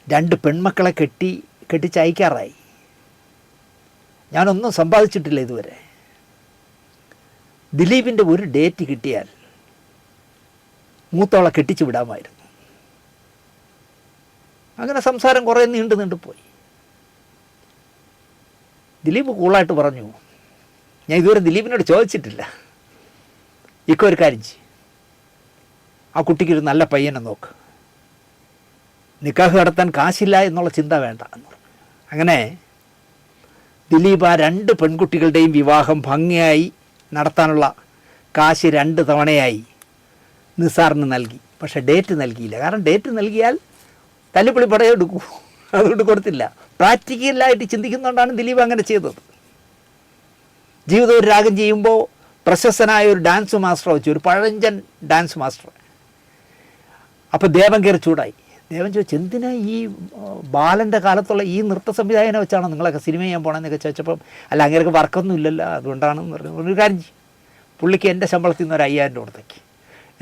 2 പെൺമക്കളെ കെട്ടിച്ചയക്കാറായി, ഞാനൊന്നും സമ്പാദിച്ചിട്ടില്ല ഇതുവരെ. ദിലീപിൻ്റെ ഒരു ഡേറ്റ് കിട്ടിയാൽ മൂത്തോളെ കെട്ടിച്ചു വിടാമായിരുന്നു. അങ്ങനെ സംസാരം കുറേ നീണ്ടു പോയി. ദിലീപ് കൂളായിട്ട് പറഞ്ഞു, ഞാൻ ഇതുവരെ ദിലീപിനോട് ചോദിച്ചിട്ടില്ല, ഒരു കാര്യം ചെയ്യ്, ആ കുട്ടിക്കൊരു നല്ല പയ്യനെ നോക്ക്, നിക്കാഹ് നടത്താൻ കാശില്ല എന്നുള്ള ചിന്ത വേണ്ട എന്ന് പറഞ്ഞു. അങ്ങനെ ദിലീപ് ആ 2 പെൺകുട്ടികളുടെയും വിവാഹം ഭംഗിയായി നടത്താനുള്ള കാശ് 2 തവണയായി നിസാറിന് നൽകി. പക്ഷേ ഡേറ്റ് നൽകിയില്ല. കാരണം ഡേറ്റ് നൽകിയാൽ തല്ലിപ്പൊളി പടയെടുക്കൂ, അതുകൊണ്ട് കൊടുത്തില്ല. പ്രാക്ടിക്കലായിട്ട് ചിന്തിക്കുന്നതുകൊണ്ടാണ് ദിലീപ് അങ്ങനെ ചെയ്തത്. ജീവിതം ഒരു രാഗം ചെയ്യുമ്പോൾ പ്രശസ്തനായ ഒരു ഡാൻസ് മാസ്റ്റർ വെച്ചു, ഒരു പഴഞ്ചൻ ഡാൻസ് മാസ്റ്റർ. അപ്പോൾ ദേവൻ കയറി ചൂടായി. ദേവൻ ചോദിച്ചു, എന്തിനാ ഈ ബാലൻ്റെ കാലത്തുള്ള ഈ നൃത്ത സംവിധായകനെ വെച്ചാണോ നിങ്ങളൊക്കെ സിനിമ ചെയ്യാൻ പോകണമെന്നൊക്കെ ചോദിച്ചപ്പം, അല്ല അങ്ങനെയൊക്കെ വർക്കൊന്നും ഇല്ലല്ലോ അതുകൊണ്ടാണെന്ന് പറഞ്ഞു. ഒരു കാര്യം ചെയ്യും, പുള്ളിക്ക് എൻ്റെ ശമ്പളത്തിൽ നിന്ന് ഒരു 5000 കൊടുത്തേക്ക്,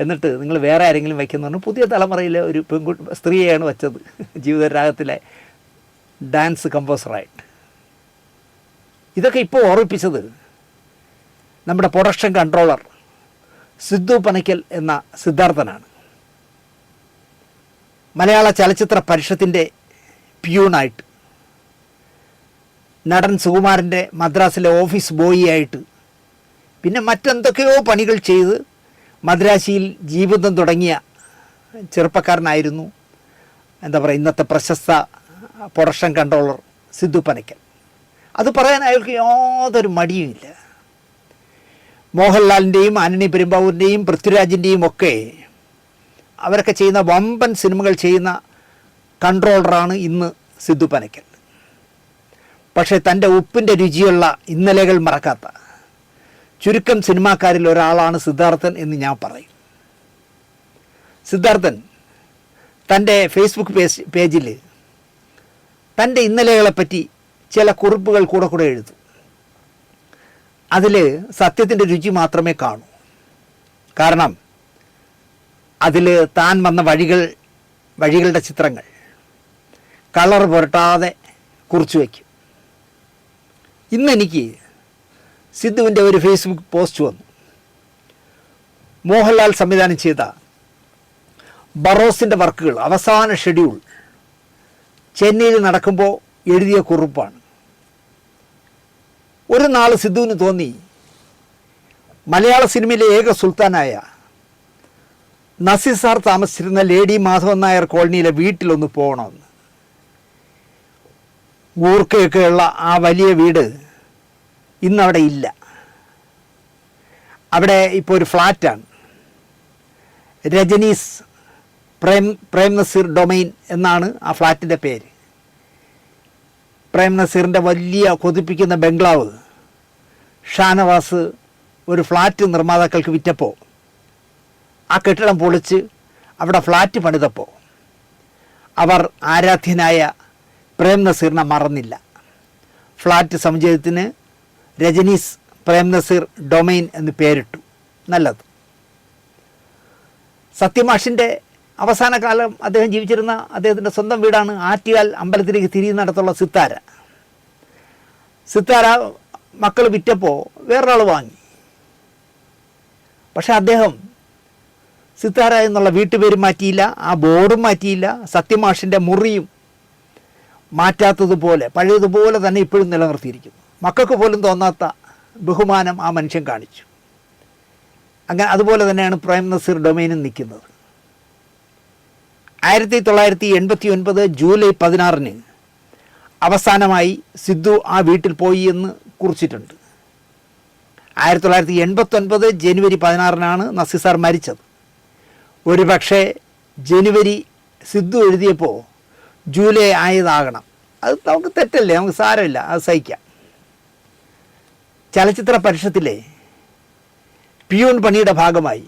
എന്നിട്ട് നിങ്ങൾ വേറെ ആരെങ്കിലും വയ്ക്കുന്ന പറഞ്ഞു. പുതിയ തലമുറയിലെ ഒരു സ്ത്രീയെയാണ് വെച്ചത് ജീവിതരാഗത്തിലെ ഡാൻസ് കമ്പോസറായിട്ട്. ഇതൊക്കെ ഇപ്പോൾ ഓർമ്മിപ്പിച്ചത് നമ്മുടെ പ്രൊഡക്ഷൻ കൺട്രോളർ സിദ്ധു പനയ്ക്കൽ എന്ന സിദ്ധാർത്ഥനാണ്. മലയാള ചലച്ചിത്ര പരിഷത്തിൻ്റെ പ്യൂണായിട്ട്, നടൻ സുകുമാരൻ്റെ മദ്രാസിലെ ഓഫീസ് ബോയി ആയിട്ട്, പിന്നെ മറ്റെന്തൊക്കെയോ പണികൾ ചെയ്ത് മദ്രാശിയിൽ ജീവിതം തുടങ്ങിയ ചെറുപ്പക്കാരനായിരുന്നു ഇന്നത്തെ പ്രശസ്ത പ്രൊഡക്ഷൻ കൺട്രോളർ സിദ്ധു പനയ്ക്കൽ. അത് പറയാൻ അയാൾക്ക് യാതൊരു മടിയുമില്ല. മോഹൻലാലിൻ്റെയും ആന്റണി പെരുമ്പാവൂരിൻ്റെയും പൃഥ്വിരാജിൻ്റെയും ഒക്കെ അവരൊക്കെ ചെയ്യുന്ന വമ്പൻ സിനിമകൾ ചെയ്യുന്ന കൺട്രോളറാണ് ഇന്ന് സിദ്ധു പനയ്ക്കൽ. പക്ഷേ തൻ്റെ ഉപ്പിൻ്റെ രുചിയുള്ള ഇന്നലെകൾ മറക്കാത്ത ചുരുക്കം സിനിമാക്കാരിൽ ഒരാളാണ് സിദ്ധാർത്ഥൻ എന്ന് ഞാൻ പറയും. സിദ്ധാർത്ഥൻ തൻ്റെ ഫേസ്ബുക്ക് പേജിൽ തൻ്റെ ഇന്നലെകളെപ്പറ്റി ചില കുറിപ്പുകൾ കൂടെ എഴുതും. അതിൽ സത്യത്തിൻ്റെ രുചി മാത്രമേ കാണൂ. കാരണം അതിൽ താൻ വന്ന വഴികളുടെ ചിത്രങ്ങൾ കളർ പുരട്ടാതെ കുറിച്ചു വയ്ക്കും. ഇന്നെനിക്ക് സിദ്ധുവിൻ്റെ ഒരു ഫേസ്ബുക്ക് പോസ്റ്റ് വന്നു. മോഹൻലാൽ സംവിധാനം ചെയ്ത ബറോസിൻ്റെ വർക്കുകൾ അവസാന ഷെഡ്യൂൾ ചെന്നൈയിൽ നടക്കുമ്പോൾ എഴുതിയ കുറിപ്പാണ്. ഒരു നാൾ സിദ്ധുവിന് തോന്നി മലയാള സിനിമയിലെ ഏക സുൽത്താനായ നസീർ സാർ താമസിച്ചിരുന്ന ലേഡി മാധവൻ നായർ കോളനിയിലെ വീട്ടിലൊന്ന് പോകണമെന്ന്. ഊർക്കയൊക്കെയുള്ള ആ വലിയ വീട് ഇന്നവിടെ ഇല്ല. അവിടെ ഇപ്പോൾ ഒരു ഫ്ലാറ്റാണ്. രജനീസ് പ്രേം നസീർ ഡൊമൈൻ എന്നാണ് ആ ഫ്ലാറ്റിൻ്റെ പേര്. പ്രേം നസീറിൻ്റെ വലിയ കൊതിപ്പിക്കുന്ന ബംഗ്ലാവ് ഷാനവാസ് ഒരു ഫ്ലാറ്റ് നിർമ്മാതാക്കൾക്ക് വിറ്റപ്പോൾ ആ കെട്ടിടം പൊളിച്ച് അവിടെ ഫ്ലാറ്റ് പണിതപ്പോൾ അവർ ആരാധ്യനായ പ്രേം നസീറിനെ മറന്നില്ല. ഫ്ലാറ്റ് സമുച്ചയത്തിന് രജനീസ് പ്രേംനസീർ ഡൊമൈൻ എന്ന് പേരിട്ടു. നല്ലത്. സത്യമാഷിൻ്റെ അവസാന കാലം അദ്ദേഹം ജീവിച്ചിരുന്ന അദ്ദേഹത്തിൻ്റെ സ്വന്തം വീടാണ് ആറ്റുകാൽ അമ്പലത്തിലേക്ക് തിരിയുന്നിടത്തുള്ള സിത്താര. സിത്താര മക്കൾ വിറ്റപ്പോൾ വേറൊരാൾ വാങ്ങി. പക്ഷെ അദ്ദേഹം സിത്താര എന്നുള്ള വീട്ടുപേരും മാറ്റിയില്ല, ആ ബോർഡും മാറ്റിയില്ല, സത്യമാഷിൻ്റെ മുറിയും മാറ്റാത്തതുപോലെ പഴയതുപോലെ തന്നെ ഇപ്പോഴും നിലനിർത്തിയിരിക്കുന്നു. മക്കൾക്ക് പോലും തോന്നാത്ത ബഹുമാനം ആ മനുഷ്യൻ കാണിച്ചു. അങ്ങനെ അതുപോലെ തന്നെയാണ് പ്രേംനസീർ ഡൊമൈനും നിൽക്കുന്നത്. 1989 ജൂലൈ 16 അവസാനമായി സിദ്ധു ആ വീട്ടിൽ പോയി എന്ന് കുറിച്ചിട്ടുണ്ട്. 1989 ജനുവരി 16 നസീർ സാർ മരിച്ചത്. ഒരു പക്ഷേ ജനുവരി സിദ്ധു എഴുതിയപ്പോൾ ജൂലൈ ആയതാകണം. അത് നമുക്ക് തെറ്റല്ലേ, നമുക്ക് സാരമില്ല, അത് സഹിക്കാം. ചലച്ചിത്ര പരിഷത്തിലെ പിയൂൺ പണിയുടെ ഭാഗമായി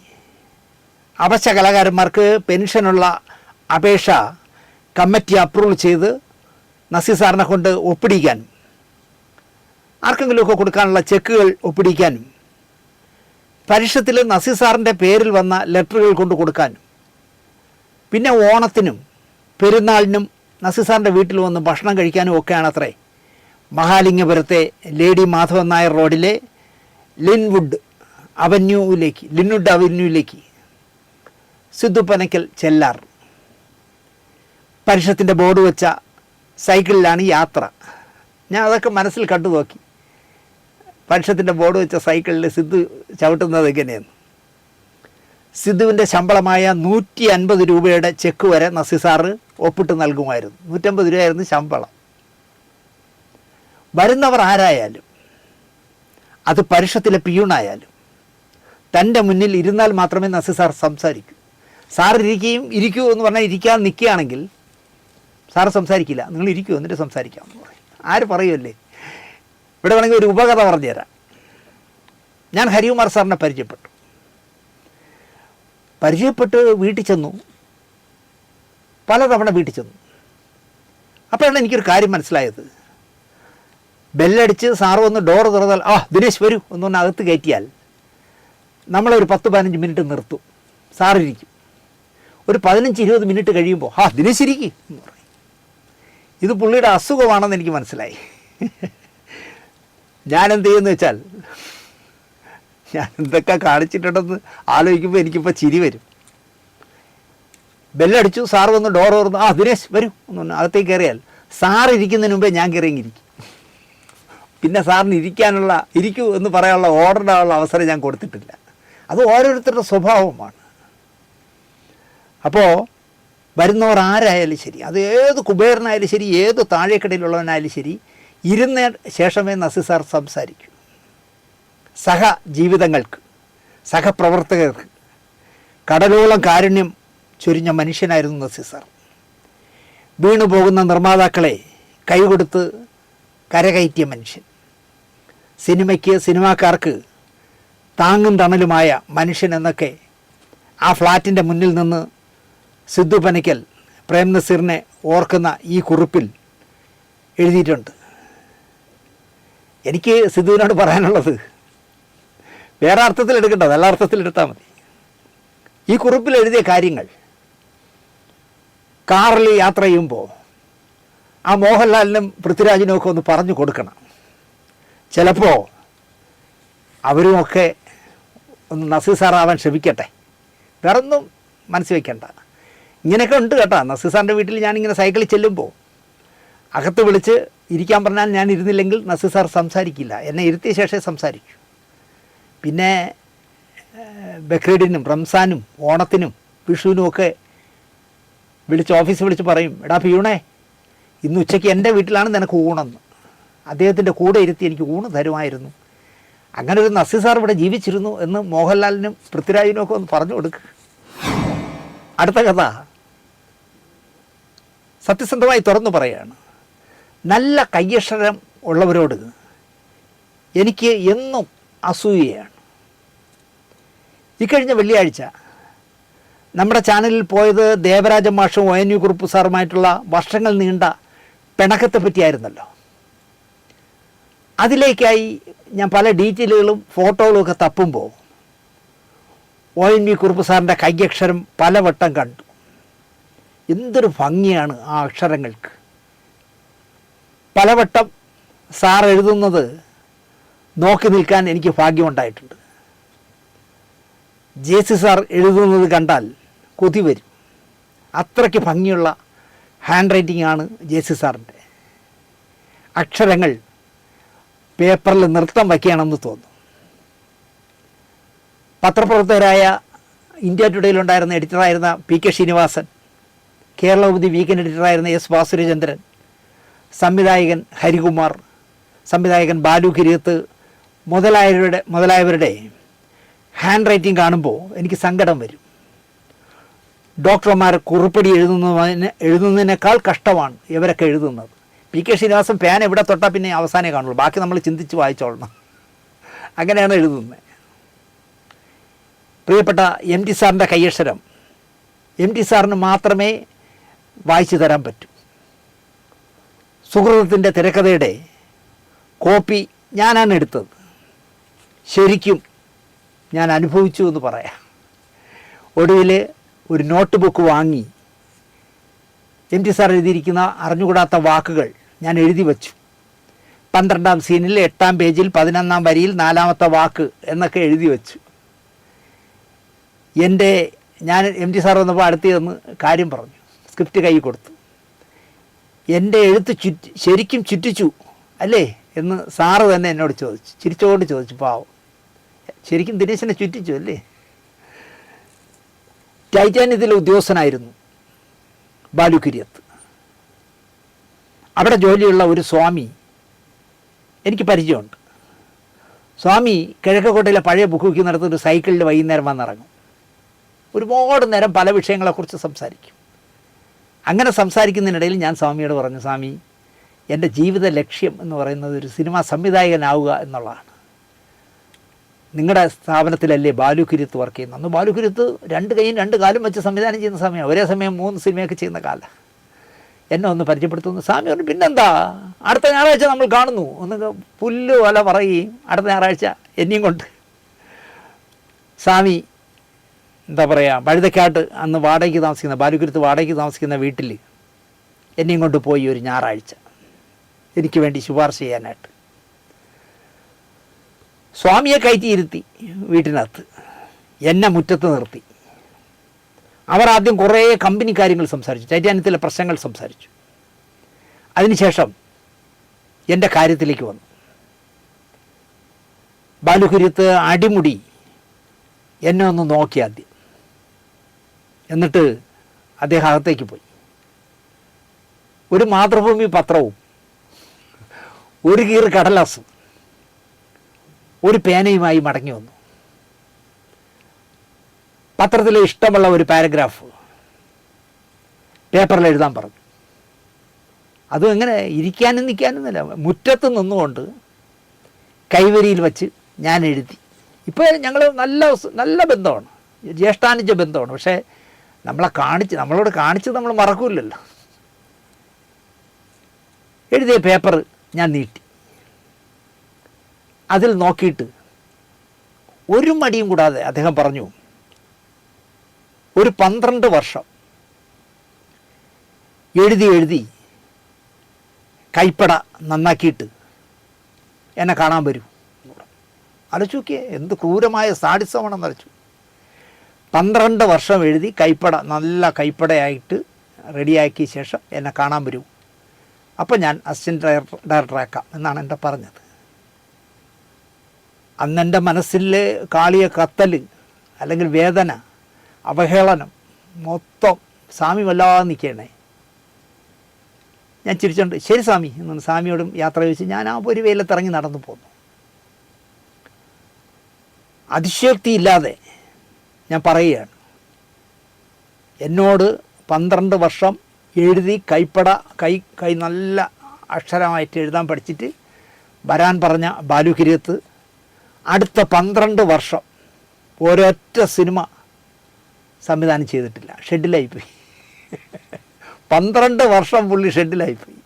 അവശ കലാകാരന്മാർക്ക് പെൻഷനുള്ള അപേക്ഷ കമ്മിറ്റി അപ്രൂവ് ചെയ്ത് നസീർ സാറിനെ കൊണ്ട് ഒപ്പിടിക്കാനും ആർക്കെങ്കിലുമൊക്കെ കൊടുക്കാനുള്ള ചെക്കുകൾ ഒപ്പിടിക്കാനും പരിഷത്തിൽ നസീർ സാറിൻ്റെ പേരിൽ വന്ന ലെറ്ററുകൾ കൊണ്ട് കൊടുക്കാനും പിന്നെ ഓണത്തിനും പെരുന്നാളിനും നസീർ സാറിൻ്റെ വീട്ടിൽ വന്ന് ഭക്ഷണം കഴിക്കാനും ഒക്കെയാണ് അത്രേ മഹാലിംഗപുരത്തെ ലേഡി മാധവൻ നായർ റോഡിലെ ലിൻവുഡ് അവന്യൂവിലേക്ക് സിദ്ധു പനക്കൽ ചെല്ലാർ. പരിഷത്തിൻ്റെ ബോർഡ് വെച്ച സൈക്കിളിലാണ് യാത്ര. ഞാൻ അതൊക്കെ മനസ്സിൽ കണ്ടു നോക്കി. പരിഷത്തിൻ്റെ ബോർഡ് വെച്ച സൈക്കിളിൽ സിദ്ധു ചവിട്ടുന്നത് എങ്ങനെയെന്ന്. സിദ്ധുവിൻ്റെ ശമ്പളമായ 150 രൂപയുടെ ചെക്ക് വരെ നസീർ സാറ് ഒപ്പിട്ട് നൽകുമായിരുന്നു. 150 രൂപയായിരുന്നു ശമ്പളം. വരുന്നവർ ആരായാലും, അത് പരിഷത്തിലെ പിയൂണായാലും, തൻ്റെ മുന്നിൽ ഇരുന്നാൽ മാത്രമേ നസീർ സാർ സംസാരിക്കൂ. സാർ ഇരിക്കൂ എന്ന് പറഞ്ഞാൽ ഇരിക്കാൻ നിൽക്കുകയാണെങ്കിൽ സാറ് സംസാരിക്കില്ല. നിങ്ങൾ ഇരിക്കൂ എന്നിട്ട് സംസാരിക്കാമെന്ന് പറയും. ആര് പറയുമല്ലേ. ഇവിടെ വേണമെങ്കിൽ ഒരു ഉപകഥ പറഞ്ഞുതരാം. ഞാൻ ഹരികുമാർ സാറിനെ പരിചയപ്പെട്ട് വീട്ടിൽ ചെന്നു. പലതവണ വീട്ടിൽ ചെന്നു. അപ്പോഴാണ് എനിക്കൊരു കാര്യം മനസ്സിലായത്. ബെല്ലടിച്ച് സാറ് വന്ന് ഡോറ് തുറന്നാൽ ദിനേശ് വരൂ എന്ന് പറഞ്ഞാൽ അകത്ത് കയറ്റിയാൽ നമ്മളൊരു 10-15 മിനിറ്റ് നിർത്തും. സാറിരിക്കും. ഒരു 15-20 മിനിറ്റ് കഴിയുമ്പോൾ ദിനേശ് ഇരിക്കും എന്ന് പറയും. ഇത് പുള്ളിയുടെ അസുഖമാണെന്ന് എനിക്ക് മനസ്സിലായി. ഞാനെന്ത് ചെയ്യുമെന്ന് വെച്ചാൽ ഞാൻ എന്തൊക്കെ കാണിച്ചിട്ടുണ്ടെന്ന് ആലോചിക്കുമ്പോൾ എനിക്കിപ്പോൾ ചിരി വരും. ബെല്ലടിച്ചു, സാറ് വന്ന് ഡോർ തുറന്നു, ദിനേശ് വരൂ എന്ന് പറഞ്ഞു അകത്തേക്ക് കയറിയാൽ സാർ ഇരിക്കുന്നതിന് മുമ്പേ ഞാൻ കയറിയെങ്കിരിക്കും. പിന്നെ സാറിന് ഇരിക്കൂ എന്ന് പറയാനുള്ള ഓർഡറിനുള്ള അവസരം ഞാൻ കൊടുത്തിട്ടില്ല. അത് ഓരോരുത്തരുടെ സ്വഭാവമാണ്. അപ്പോൾ വരുന്നവർ ആരായാലും ശരി, അത് ഏത് കുബേരനായാലും ശരി, ഏത് താഴേക്കടയിലുള്ളവനായാലും ശരി, ഇരുന്ന ശേഷമേ നസീർ സാർ സംസാരിക്കൂ. സഹജീവിതങ്ങൾക്ക്, സഹപ്രവർത്തകർക്ക് കടലോളം കാരുണ്യം ചൊരിഞ്ഞ മനുഷ്യനായിരുന്നു നസീർ സാർ. വീണുപോകുന്ന നിർമ്മാതാക്കളെ കൈകൊടുത്ത് കരകയറ്റിയ മനുഷ്യൻ. സിനിമാക്കാർക്ക് താങ്ങും തണലുമായ മനുഷ്യൻ എന്നൊക്കെ ആ ഫ്ലാറ്റിൻ്റെ മുന്നിൽ നിന്ന് സിദ്ധു പനക്കൽ പ്രേംനസീറിനെ ഓർക്കുന്ന ഈ കുറിപ്പിൽ എഴുതിയിട്ടുണ്ട്. എനിക്ക് സിദ്ധുവിനോട് പറയാനുള്ളത് വേറെ അർത്ഥത്തിൽ എടുക്കേണ്ടത്, എല്ലാ അർത്ഥത്തിൽ എടുത്താൽ മതി. ഈ കുറിപ്പിൽ എഴുതിയ കാര്യങ്ങൾ കാറിൽ യാത്ര ചെയ്യുമ്പോൾ ആ മോഹൻലാലിനും പൃഥ്വിരാജിനും ഒക്കെ ഒന്ന് പറഞ്ഞു കൊടുക്കണം. ചിലപ്പോൾ അവരുമൊക്കെ ഒന്ന് നസീർ സാറാവാൻ ശ്രമിക്കട്ടെ. വേറൊന്നും മനസ്സിൽ വയ്ക്കണ്ട. ഇങ്ങനെയൊക്കെ ഉണ്ട് കേട്ടോ. നസീർ സാറിൻ്റെ വീട്ടിൽ ഞാനിങ്ങനെ സൈക്കിളിൽ ചെല്ലുമ്പോൾ അകത്ത് വിളിച്ച് ഇരിക്കാൻ പറഞ്ഞാൽ ഞാൻ ഇരുന്നില്ലെങ്കിൽ നസീർ സാർ സംസാരിക്കില്ല. എന്നെ ഇരുത്തിയ ശേഷമേ സംസാരിക്കൂ. പിന്നെ ബക്രീദിനും റംസാനും ഓണത്തിനും വിഷുവിനും ഒക്കെ ഓഫീസിൽ വിളിച്ച് പറയും, എടാ പിയൂണേ ഇന്ന് ഉച്ചയ്ക്ക് എൻ്റെ വീട്ടിലാണ് നിനക്ക് ഊണെന്ന്. അദ്ദേഹത്തിൻ്റെ കൂടെ ഇരുത്തി എനിക്ക് ഊണ് തരുമായിരുന്നു. അങ്ങനെ ഒരു നസീർ സാർ ഇവിടെ ജീവിച്ചിരുന്നു എന്ന് മോഹൻലാലിനും പൃഥ്വിരാജിനും ഒക്കെ ഒന്ന് പറഞ്ഞു കൊടുക്കുക. അടുത്ത കഥ സത്യസന്ധമായി തുറന്നു പറയുകയാണ്. നല്ല കയ്യക്ഷരം ഉള്ളവരോട് എനിക്ക് എന്നും അസൂയയാണ്. ഇക്കഴിഞ്ഞ വെള്ളിയാഴ്ച നമ്മുടെ ചാനലിൽ പോയത് ദേവരാജ മാഷും ONV കുറുപ്പ് സാറുമായിട്ടുള്ള വർഷങ്ങൾ നീണ്ട പിണക്കത്തെ പറ്റിയായിരുന്നല്ലോ. അതിലേക്കായി ഞാൻ പല ഡീറ്റെയിലുകളും ഫോട്ടോകളും ഒക്കെ തപ്പുമ്പോൾ ONV കുറുപ്പ് സാറിൻ്റെ കൈയക്ഷരം പലവട്ടം കണ്ടു. എന്തൊരു ഭംഗിയാണ് ആ അക്ഷരങ്ങൾക്ക്. പലവട്ടം സാർ എഴുതുന്നത് നോക്കി നിൽക്കാൻ എനിക്ക് ഭാഗ്യമുണ്ടായിട്ടുണ്ട്. JC സാർ എഴുതുന്നത് കണ്ടാൽ കൊതി വരും. അത്രയ്ക്ക് ഭംഗിയുള്ള ഹാൻഡ് റൈറ്റിംഗ് ആണ് JC സാറിൻ്റെ. അക്ഷരങ്ങൾ പേപ്പറിൽ നൃത്തം വയ്ക്കുകയാണെന്ന് തോന്നുന്നു. പത്രപ്രവർത്തകരായ ഇന്ത്യ ടുഡേയിലുണ്ടായിരുന്ന എഡിറ്ററായിരുന്ന PK ശ്രീനിവാസൻ, കേരളൗമുദി വീക്കെൻഡ് എഡിറ്ററായിരുന്ന S വാസുരചന്ദ്രൻ, സംവിധായകൻ ഹരികുമാർ, സംവിധായകൻ ബാലു കിരിയത്ത് മുതലായവരുടെ ഹാൻഡ് റൈറ്റിംഗ് കാണുമ്പോൾ എനിക്ക് സങ്കടം വരും. ഡോക്ടർമാർ കുറിപ്പടി എഴുതുന്നതിനേക്കാൾ കഷ്ടമാണ് ഇവരൊക്കെ എഴുതുന്നത്. PK ശ്രീനിവാസൻ പേന എവിടെ തൊട്ടാൽ പിന്നെ അവസാനമേ കാണുള്ളൂ, ബാക്കി നമ്മൾ ചിന്തിച്ച് വായിച്ചോളണം. അങ്ങനെയാണ് എഴുതുന്നത്. പ്രിയപ്പെട്ട MT സാറിൻ്റെ കൈയക്ഷരം MT സാറിന് മാത്രമേ വായിച്ചു തരാൻ പറ്റൂ. സുഹൃതത്തിൻ്റെ തിരക്കഥയുടെ കോപ്പി ഞാനാണ് എടുത്തത്. ശരിക്കും ഞാൻ അനുഭവിച്ചു എന്ന് പറയാം. ഒടുവിൽ ഒരു നോട്ട് ബുക്ക് വാങ്ങി MT സാർ എഴുതിയിരിക്കുന്ന അറിഞ്ഞുകൂടാത്ത വാക്കുകൾ ഞാൻ എഴുതി വച്ചു. 12ാം സീനിൽ 8ാം പേജിൽ 11ാം വരിയിൽ 4ാമത്തെ വാക്ക് എന്നൊക്കെ എഴുതി വച്ചു. ഞാൻ MT സാർ വന്നപ്പോൾ അടുത്ത് ചെന്ന് കാര്യം പറഞ്ഞു, സ്ക്രിപ്റ്റ് കൈ കൊടുത്തു. എൻ്റെ എഴുത്ത് ശരിക്കും ചുറ്റിച്ചു അല്ലേ എന്ന് സാറ് തന്നെ എന്നോട് ചോദിച്ചു, ചിരിച്ചുകൊണ്ട് ചോദിച്ചു. പാവം, ശരിക്കും ദിനേശനെ ചുറ്റിച്ചു അല്ലേ. ടൈറ്റാനിയത്തിലെ ഉദ്യോഗസ്ഥനായിരുന്നു ബാലു കിരിയത്ത്. അവിടെ ജോലിയുള്ള ഒരു സ്വാമി എനിക്ക് പരിചയമുണ്ട്. സ്വാമി കിഴക്കക്കോട്ടയിലെ പഴയ ബുക്ക് വയ്ക്കുന്നിടത്ത് ഒരു സൈക്കിളിൽ വൈകുന്നേരം വന്നിറങ്ങും. ഒരുപാട് നേരം പല വിഷയങ്ങളെക്കുറിച്ച് സംസാരിക്കും. അങ്ങനെ സംസാരിക്കുന്നതിനിടയിൽ ഞാൻ സ്വാമിയോട് പറഞ്ഞു, സ്വാമി, എൻ്റെ ജീവിത ലക്ഷ്യം എന്ന് പറയുന്നത് ഒരു സിനിമാ സംവിധായകനാവുക എന്നുള്ളതാണ്. നിങ്ങളുടെ സ്ഥാപനത്തിലല്ലേ ബാലു കിരിയത്ത് വർക്ക് ചെയ്യുന്നത്? അന്ന് ബാലു കിരിയത്ത് 2 കൈയും 2 കാലും വെച്ച് സംവിധാനം ചെയ്യുന്ന സമയം, ഒരേ സമയം 3 സിനിമയൊക്കെ ചെയ്യുന്ന കാലം. എന്നെ ഒന്ന് പരിചയപ്പെടുത്തുന്നു. സ്വാമി പറഞ്ഞു, പിന്നെന്താ, അടുത്ത ഞായറാഴ്ച നമ്മൾ കാണുന്നു. ഒന്ന് പുല്ല് പോലെ പറയുകയും അടുത്ത ഞായറാഴ്ച എന്നെയും കൊണ്ട് സ്വാമി എന്താ പറയുക, വഴുതക്കാട്ട് അന്ന് വാടകയ്ക്ക് താമസിക്കുന്ന, ബാലുക്കുരുത്ത് വാടകയ്ക്ക് താമസിക്കുന്ന വീട്ടിൽ എന്നെയും കൊണ്ട് പോയി ഒരു ഞായറാഴ്ച എനിക്ക് വേണ്ടി ശുപാർശ ചെയ്യാനായിട്ട്. സ്വാമിയെ കയറ്റിയിരുത്തി വീട്ടിനകത്ത്, എന്നെ മുറ്റത്ത് നിർത്തി. അവർ ആദ്യം കുറേ കമ്പനി കാര്യങ്ങൾ സംസാരിച്ചു, ടൈറ്റാനിയത്തിലെ പ്രശ്നങ്ങൾ സംസാരിച്ചു. അതിനുശേഷം എൻ്റെ കാര്യത്തിലേക്ക് വന്നു. ബാലുക്കുരുത്ത് അടിമുടി എന്നെ ഒന്ന് നോക്കി ആദ്യം. എന്നിട്ട് അദ്ദേഹം അകത്തേക്ക് പോയി. ഒരു മാതൃഭൂമി പത്രവും ഒരു കീറ് കടലാസും ഒരു പേനയുമായി മടങ്ങി വന്നു. പത്രത്തിലെ ഇഷ്ടമുള്ള ഒരു പാരഗ്രാഫ് പേപ്പറിൽ എഴുതാൻ പറഞ്ഞു. അതും എങ്ങനെ, ഇരിക്കാനും നിൽക്കാനൊന്നുമില്ല, മുറ്റത്ത് നിന്നുകൊണ്ട് കൈവരിയിൽ വച്ച് ഞാൻ എഴുതി. ഇപ്പോൾ ഞങ്ങൾ നല്ല ബന്ധമാണ്, ജ്യേഷ്ഠാനുജ ബന്ധമാണ്. പക്ഷേ നമ്മളോട് കാണിച്ച് നമ്മൾ മറക്കൂലല്ലോ. എഴുതിയ പേപ്പർ ഞാൻ നീട്ടി. അതിൽ നോക്കിയിട്ട് ഒരു മടിയും കൂടാതെ അദ്ദേഹം പറഞ്ഞു, ഒരു 12 വർഷം എഴുതി കൈപ്പട നന്നാക്കിയിട്ട് എന്നെ കാണാൻ വരൂ. അലച്ചു നോക്കിയേ, എന്ത് ക്രൂരമായ സാഡിസമാണെന്ന് അലച്ചു. 12 വർഷം എഴുതി നല്ല കൈപ്പടയായിട്ട് റെഡിയാക്കിയ ശേഷം എന്നെ കാണാൻ വരൂ, അപ്പോൾ ഞാൻ അസിസ്റ്റൻറ്റ് ഡയറക്ടറാക്കാം എന്നാണ് എൻ്റെ പറഞ്ഞത്. അന്നെൻ്റെ മനസ്സിൽ കാളിയ കത്തൽ അല്ലെങ്കിൽ വേദന, അവഹേളനം മൊത്തം സ്വാമി വല്ലാതെ നിൽക്കണേ. ഞാൻ ചിരിച്ചോണ്ട് ശരി സ്വാമി എന്നാണ് സ്വാമിയോടും യാത്ര ചോദിച്ച് ഞാൻ ആ ഒരു വെയിലത്തിറങ്ങി നടന്നു പോന്നു. അതിശയോക്തിയില്ലാതെ ഞാൻ പറയുകയാണ്, എന്നോട് 12 വർഷം എഴുതി കൈപ്പട കൈ നല്ല അക്ഷരമായിട്ട് എഴുതാൻ പഠിച്ചിട്ട് വരാൻ പറഞ്ഞ ബാലു കിരിയത്ത് അടുത്ത 12 വർഷം ഒരൊറ്റ സിനിമ സംവിധാനം ചെയ്തിട്ടില്ല, ഷെഡിലായിപ്പോയി. 12 വർഷം പുള്ളി ഷെഡിലായിപ്പോയി.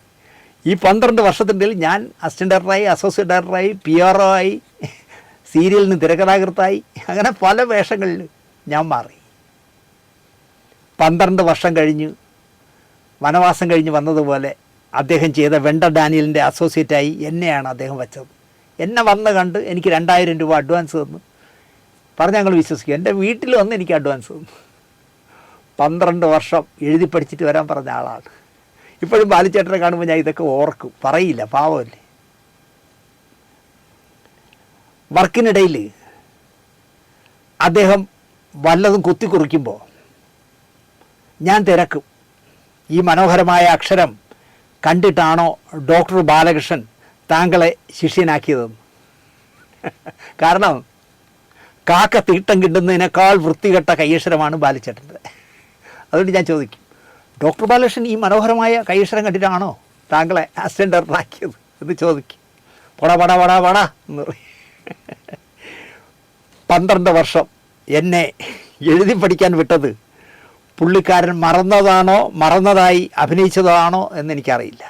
ഈ 12 വർഷത്തിൻ്റെ ഞാൻ അസിസ്റ്റന്റ് ഡയറക്ടറായി, അസോസിയേറ്റ് ഡയറക്ടറായി, PRO ആയി, സീരിയലിന് തിരക്കഥാകൃത്തായി, അങ്ങനെ പല വേഷങ്ങളിൽ ഞാൻ മാറി. 12 വർഷം കഴിഞ്ഞ് വനവാസം കഴിഞ്ഞ് വന്നതുപോലെ അദ്ദേഹം ചെയ്ത വെണ്ട ഡാനിയലിൻ്റെ അസോസിയേറ്റായി എന്നെയാണ് അദ്ദേഹം വെച്ചത്. എന്നെ വന്ന് കണ്ട് എനിക്ക് 2000 രൂപ അഡ്വാൻസ് തന്നു. പറഞ്ഞ് ഞങ്ങൾ വിശ്വസിക്കും. എൻ്റെ വീട്ടിൽ വന്ന് എനിക്ക് അഡ്വാൻസ് തന്നു. 12 വർഷം എഴുതി പഠിച്ചിട്ട് വരാൻ പറഞ്ഞ ആളാണ്. ഇപ്പോഴും ബാലിച്ചേട്ടനെ കാണുമ്പോൾ ഞാൻ ഇതൊക്കെ ഓർക്കും. പറയില്ല, പാവമല്ലേ. വർക്കിനിടയിൽ അദ്ദേഹം വല്ലതും കുത്തിക്കുറിക്കുമ്പോൾ ഞാൻ തിരക്കും, ഈ മനോഹരമായ അക്ഷരം കണ്ടിട്ടാണോ ഡോക്ടർ ബാലകൃഷ്ണൻ താങ്കളെ ശിഷ്യനാക്കിയതെന്ന്. കാരണം കാക്ക തീട്ടം കിട്ടുന്നതിനേക്കാൾ വൃത്തികെട്ട കയ്യക്ഷരമാണ് ബാലിച്ചേട്ടൻ്റെ. അതുകൊണ്ട് ഞാൻ ചോദിക്കും, ഡോക്ടർ ബാലകൃഷ്ണൻ ഈ മനോഹരമായ കയ്യക്ഷരം കണ്ടിട്ടാണോ താങ്കളെ അസിസ്റ്റന്റ് ഡയറക്ടറാക്കിയത് എന്ന് ചോദിക്കും. പടാ പടാ പടാ പടാ എന്ന് പറയും. 12 വർഷം എന്നെ എഴുതി പഠിക്കാൻ വിട്ടത് പുള്ളിക്കാരൻ മറന്നതാണോ മറന്നതായി അഭിനയിച്ചതാണോ എന്നെനിക്കറിയില്ല.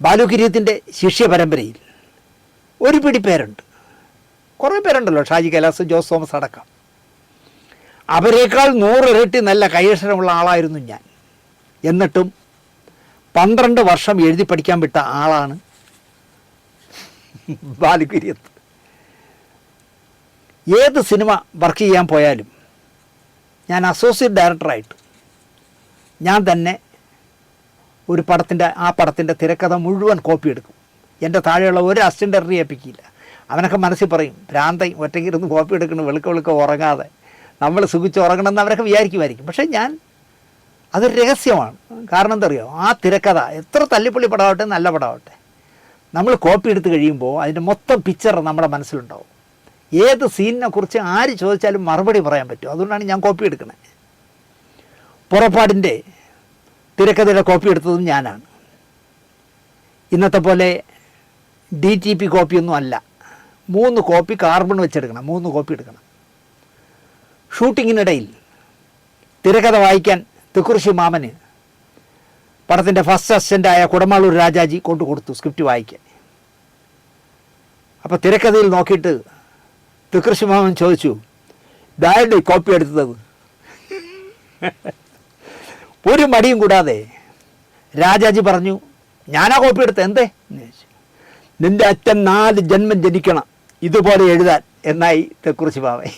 ബാലുകിരീയത്തിൻ്റെ ശിഷ്യ പരമ്പരയിൽ ഒരു പിടി പേരുണ്ട്, കുറേ പേരുണ്ടല്ലോ, ഷാജി കൈലാസ്, ജോസ് തോമസ് അടക്കം. അവരേക്കാൾ 100 ഇരട്ടി നല്ല കൈയക്ഷരമുള്ള ആളായിരുന്നു ഞാൻ. എന്നിട്ടും 12 വർഷം എഴുതി പഠിക്കാൻ വിട്ട ആളാണ് ബാലുകിരീയത്ത്. ഏത് സിനിമ വർക്ക് ചെയ്യാൻ പോയാലും ഞാൻ അസോസിയേറ്റ് ഡയറക്ടറായിട്ട് ഞാൻ തന്നെ ഒരു പടത്തിൻ്റെ തിരക്കഥ മുഴുവൻ കോപ്പി എടുക്കും. എൻ്റെ താഴെയുള്ള ഒരു അസിസ്റ്റന്റ് ഡയറക്ടറെ ഏൽപ്പിക്കില്ല. അവനൊക്കെ മനസ്സിൽ പറയും, ഭ്രാന്തൻ ഒറ്റയ്ക്കിരുന്ന് കോപ്പി എടുക്കണം, വെളുക്ക ഉറങ്ങാതെ, നമ്മൾ സുഖിച്ച് ഉറങ്ങണമെന്ന് അവരൊക്കെ വിചാരിക്കുമായിരിക്കും. പക്ഷേ അതൊരു രഹസ്യമാണ്. കാരണം എന്താ അറിയോ, ആ തിരക്കഥ എത്ര തല്ലിപ്പൊളി പടമാവട്ടെ, നല്ല പടമാവട്ടെ, നമ്മൾ കോപ്പി എടുത്ത് കഴിയുമ്പോൾ അതിൻ്റെ മൊത്തം പിക്ചർ നമ്മുടെ മനസ്സിലുണ്ടാവും. ഏത് സീനിനെ കുറിച്ച് ആര് ചോദിച്ചാലും മറുപടി പറയാൻ പറ്റും. അതുകൊണ്ടാണ് ഞാൻ കോപ്പി എടുക്കുന്നത്. പുറപ്പാടിൻ്റെ തിരക്കഥയുടെ കോപ്പി എടുത്തതും ഞാനാണ്. ഇന്നത്തെ പോലെ DTP കോപ്പിയൊന്നും അല്ല. 3 കോപ്പി കാർബൺ വെച്ചെടുക്കണം, 3 കോപ്പി എടുക്കണം. ഷൂട്ടിങ്ങിനിടയിൽ തിരക്കഥ വായിക്കാൻ തിക്കുറിശി മാമന് പടത്തിൻ്റെ ഫസ്റ്റ് അസിസ്റ്റൻ്റായ കുടമാളൂർ രാജാജി കൊടുത്തു സ്ക്രിപ്റ്റ് വായിക്കാൻ. അപ്പോൾ തിരക്കഥയിൽ നോക്കിയിട്ട് തിക്കുറിശി മാമൻ ചോദിച്ചു, ഇതാരുടെ കോപ്പി എടുത്തത്? ഒരു മടിയും കൂടാതെ രാജാജി പറഞ്ഞു, ഞാനാ കോപ്പി എടുത്തത്. എന്തേ എന്ന് ചോദിച്ചു. നിൻ്റെ അച്ഛൻ 4 ജന്മം ജനിക്കണം ഇതുപോലെ എഴുതാൻ എന്നായി തെക്കുറിശി മാമൻ.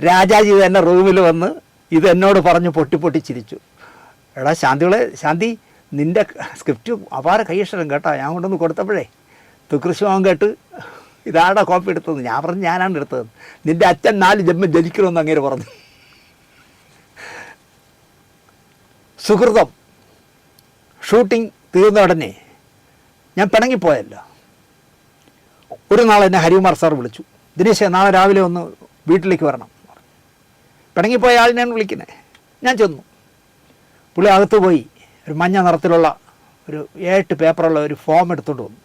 രാജാജി തന്നെ റൂമിൽ വന്ന് ഇത് എന്നോട് പറഞ്ഞ് പൊട്ടി ചിരിച്ചു. എടാ ശാന്തി, നിൻ്റെ സ്ക്രിപ്റ്റ് അപാര കൈയക്ഷരം കേട്ടോ, ഞാൻ കൊണ്ടൊന്ന് കൊടുത്തപ്പോഴേ തെക്കുറിശി മാമൻ കേട്ട് ഇതാടാ കോപ്പി എടുത്തത്. ഞാൻ പറഞ്ഞു, ഞാനാണ് എടുത്തത്. നിൻ്റെ അച്ഛൻ 4 ജന്മം ജനിക്കണമെന്ന് അങ്ങനെ പറഞ്ഞു. സുഹൃതം ഷൂട്ടിംഗ് തീർന്ന ഉടനെ ഞാൻ പിണങ്ങിപ്പോയല്ലോ. ഒരു നാൾ എന്നെ ഹരികുമാർ സാർ വിളിച്ചു, ദിനേശ് നാളെ രാവിലെ ഒന്ന് വീട്ടിലേക്ക് വരണം. പിണങ്ങിപ്പോയ ആളിനെയാണ് വിളിക്കുന്നത്. ഞാൻ ചെന്നു. പുള്ളി അകത്ത് പോയി ഒരു മഞ്ഞ നിറത്തിലുള്ള ഒരു 8 പേപ്പറുള്ള ഒരു ഫോം എടുത്തുകൊണ്ട് വന്നു.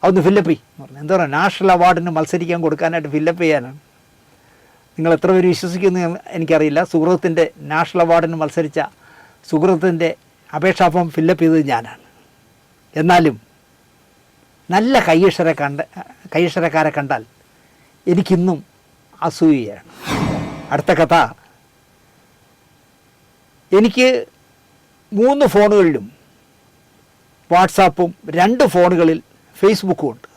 അതൊന്ന് ഫില്ലപ്പ് എന്ന് പറഞ്ഞു. എന്താ പറയുക, നാഷണൽ അവാർഡിന് മത്സരിക്കാൻ കൊടുക്കാനായിട്ട് ഫില്ലപ്പ് ചെയ്യാനാണ്. നിങ്ങൾ എത്ര പേര് വിശ്വസിക്കുന്നു എനിക്കറിയില്ല. സുഹൃത്തിൻ്റെ നാഷണൽ അവാർഡിന് മത്സരിച്ച സുഹൃത്തിൻ്റെ അപേക്ഷാ ഫോം ഫില്ലപ്പ് ചെയ്തത് ഞാനാണ്. എന്നാലും നല്ല കൈയക്ഷരക്കാരെ കണ്ടാൽ എനിക്കിന്നും അസൂയയാണ്. അടുത്ത കഥ, എനിക്ക് 3 ഫോണുകളിലും വാട്സാപ്പും 2 ഫോണുകളിൽ ഫേസ്ബുക്കും ഉണ്ട്.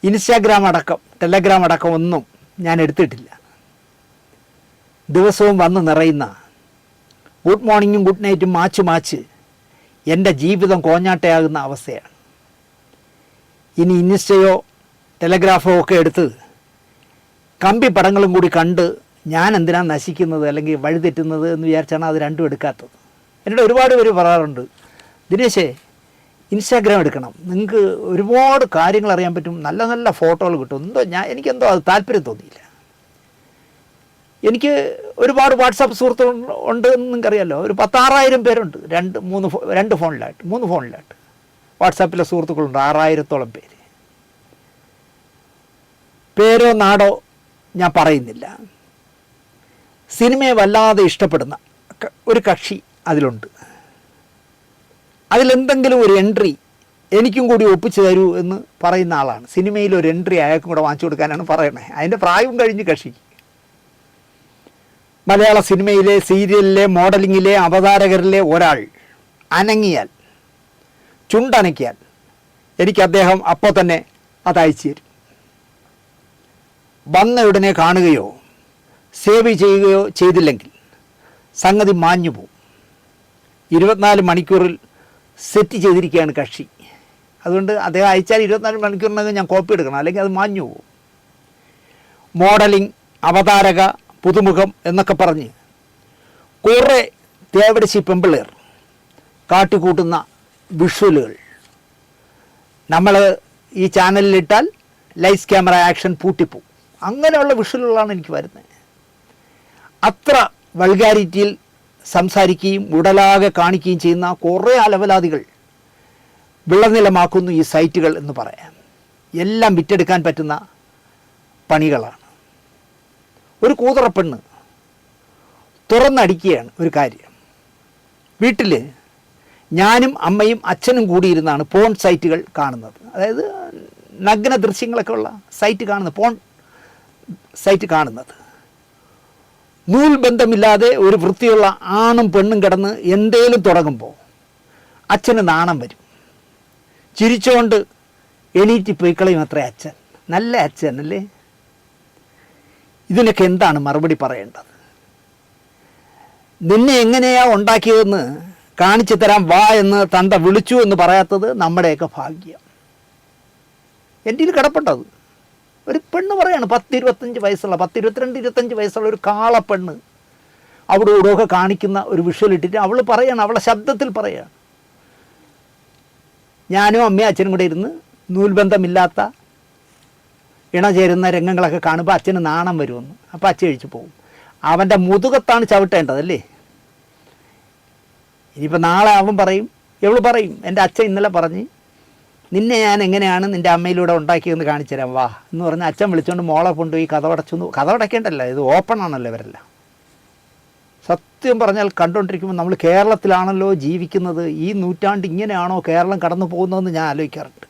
ഇൻസ്റ്റാഗ്രാം അടക്കം ടെലഗ്രാം അടക്കം ഒന്നും ഞാൻ എടുത്തിട്ടില്ല. ദിവസവും വന്ന് നിറയുന്ന ഗുഡ് മോർണിംഗും ഗുഡ് നൈറ്റും മാച്ച് എൻ്റെ ജീവിതം കോഞ്ഞാട്ടയാകുന്ന അവസ്ഥയാണ്. ഇനി ഇൻസ്റ്റയോ ടെലഗ്രാഫോ ഒക്കെ എടുത്ത് കമ്പി പടങ്ങളും കൂടി കണ്ട് ഞാൻ എന്തിനാണ് നശിക്കുന്നത് അല്ലെങ്കിൽ വഴിതെറ്റുന്നത് എന്ന് വിചാരിച്ചാണ് അത് 2 എടുക്കാത്തത്. എന്നോട് ഒരുപാട് പേര് പറയാറുണ്ട്, ദിനേശേ ഇൻസ്റ്റാഗ്രാം എടുക്കണം, നിങ്ങൾക്ക് ഒരുപാട് കാര്യങ്ങൾ അറിയാൻ പറ്റും, നല്ല നല്ല ഫോട്ടോകൾ കിട്ടും. എനിക്കെന്തോ അത് താല്പര്യം തോന്നിയില്ല. എനിക്ക് ഒരുപാട് വാട്സാപ്പ് സുഹൃത്തുക്കൾ ഉണ്ട് എന്ന് നിങ്ങൾക്കറിയാമല്ലോ. ഒരു 16,000 പേരുണ്ട് 2 ഫോണിലായിട്ട്. വാട്സാപ്പിലെ സുഹൃത്തുക്കളുണ്ട് 6,000-ഓളം പേര്. പേരോ നാടോ ഞാൻ പറയുന്നില്ല. സിനിമയെ വല്ലാതെ ഇഷ്ടപ്പെടുന്ന ഒരു കക്ഷി അതിലുണ്ട്. അതിലെന്തെങ്കിലും ഒരു എൻട്രി എനിക്കും കൂടി ഒപ്പിച്ചു തരൂ എന്ന് പറയുന്ന ആളാണ്. സിനിമയിൽ ഒരു എൻട്രി അയാൾക്കും കൂടെ വാങ്ങിച്ചു കൊടുക്കാനാണ് പറയണത്. അതിൻ്റെ പ്രായവും കഴിഞ്ഞ് കക്ഷി. മലയാള സിനിമയിലെ, സീരിയലിലെ, മോഡലിങ്ങിലെ അവതാരകരിലെ ഒരാൾ അനങ്ങിയാൽ, ചുണ്ടനക്കിയാൽ എനിക്ക് അദ്ദേഹം അപ്പോൾ തന്നെ അത് അയച്ചു തരും. വന്ന ഉടനെ കാണുകയോ സേവ് ചെയ്യുകയോ ചെയ്തില്ലെങ്കിൽ സംഗതി മാഞ്ഞു പോവും. 24 മണിക്കൂറിൽ സെറ്റ് ചെയ്തിരിക്കുകയാണ് കക്ഷി. അതുകൊണ്ട് അദ്ദേഹം അയച്ചാൽ 24 മണിക്കൂറിനകം ഞാൻ കോപ്പി എടുക്കണം, അല്ലെങ്കിൽ അത് മാഞ്ഞു പോകും. മോഡലിംഗ്, അവതാരക, പുതുമുഖം എന്നൊക്കെ പറഞ്ഞ് കുറേ തേവടശ്ശി പെമ്പിള്ളേർ കാട്ടിക്കൂട്ടുന്ന വിഷ്വലുകൾ നമ്മൾ ഈ ചാനലിലിട്ടാൽ ലൈറ്റ്സ് ക്യാമറ ആക്ഷൻ പൂട്ടിപ്പോവും. അങ്ങനെയുള്ള വിഷ്വലുകളാണ് എനിക്ക് വരുന്നത്. അത്ര വൾഗാരിറ്റിയിൽ സംസാരിക്കുകയും ഉടലാകെ കാണിക്കുകയും ചെയ്യുന്ന കുറേ അലവലാദികൾ വിളനിലമാക്കുന്നു ഈ സൈറ്റുകൾ എന്ന് പറയാം. എല്ലാം വിറ്റെടുക്കാൻ പറ്റുന്ന പണികളാണ്. ഒരു കൂതറപ്പെണ്ണ് തുറന്നടിക്കുകയാണ് ഒരു കാര്യം. വീട്ടിൽ ഞാനും അമ്മയും അച്ഛനും കൂടിയിരുന്നാണ് പോൺ സൈറ്റുകൾ കാണുന്നത്. അതായത് നഗ്ന ദൃശ്യങ്ങളൊക്കെ ഉള്ള സൈറ്റ് കാണുന്നത്, പോൺ സൈറ്റ് കാണുന്നത്. നൂൽ ബന്ധമില്ലാതെ ഒരു വൃത്തിയുള്ള ആണും പെണ്ണും കിടന്ന് എന്തേലും തുടങ്ങുമ്പോൾ അച്ഛന് നാണം വരും. ചിരിച്ചുകൊണ്ട് എണീറ്റ് പോയിക്കളയും അത്രേ അച്ഛൻ. നല്ല അച്ഛൻ അല്ലേ? ഇതിനൊക്കെ എന്താണ് മറുപടി പറയേണ്ടത്? നിന്നെ എങ്ങനെയാ ഉണ്ടാക്കിയതെന്ന് കാണിച്ചു തരാൻ വാ എന്ന് തന്ത വിളിച്ചു എന്ന് പറയാത്തത് നമ്മുടെയൊക്കെ ഭാഗ്യം. എൻ്റെ ഇതിൽ കിടപ്പെട്ടത് ഒരു പെണ്ണ് പറയാണ്, 10-25 വയസ്സുള്ള, 10-22-25 വയസ്സുള്ള ഒരു കാളപ്പെണ്ണ് അവിടെ ഇവിടെയൊക്കെ കാണിക്കുന്ന ഒരു വിഷ്വൽ ഇട്ടിട്ട് അവൾ പറയാണ്, അവളെ ശബ്ദത്തിൽ പറയാണ്, ഞാനും അമ്മയും അച്ഛനും കൂടെ ഇരുന്ന് നൂൽബന്ധമില്ലാത്ത ഇണചേരുന്ന രംഗങ്ങളൊക്കെ കാണുമ്പോൾ അച്ഛന് നാണം വരുമെന്ന്. അപ്പോൾ അച്ഛൻ കഴിച്ചു പോകും. അവൻ്റെ മുതുകത്താണ് ചവിട്ടേണ്ടതല്ലേ? ഇനിയിപ്പോൾ നാളെ അവൻ പറയും, എവള് പറയും, എൻ്റെ അച്ഛൻ ഇന്നലെ പറഞ്ഞ് നിന്നെ ഞാൻ എങ്ങനെയാണ് നിൻ്റെ അമ്മയിലൂടെ ഉണ്ടാക്കിയെന്ന് കാണിച്ചു തരാം വാ എന്ന് പറഞ്ഞ് അച്ഛൻ വിളിച്ചുകൊണ്ട് മോളെ കൊണ്ടുപോയി കഥവടയ്ക്കേണ്ടല്ല, ഇത് ഓപ്പൺ ആണല്ലോ ഇവരെല്ലാം. സത്യം പറഞ്ഞാൽ കണ്ടുകൊണ്ടിരിക്കുമ്പോൾ നമ്മൾ കേരളത്തിലാണല്ലോ ജീവിക്കുന്നത്, ഈ നൂറ്റാണ്ട് ഇങ്ങനെയാണോ കേരളം കടന്നു പോകുന്നതെന്ന് ഞാൻ ആലോചിക്കാറുണ്ട്.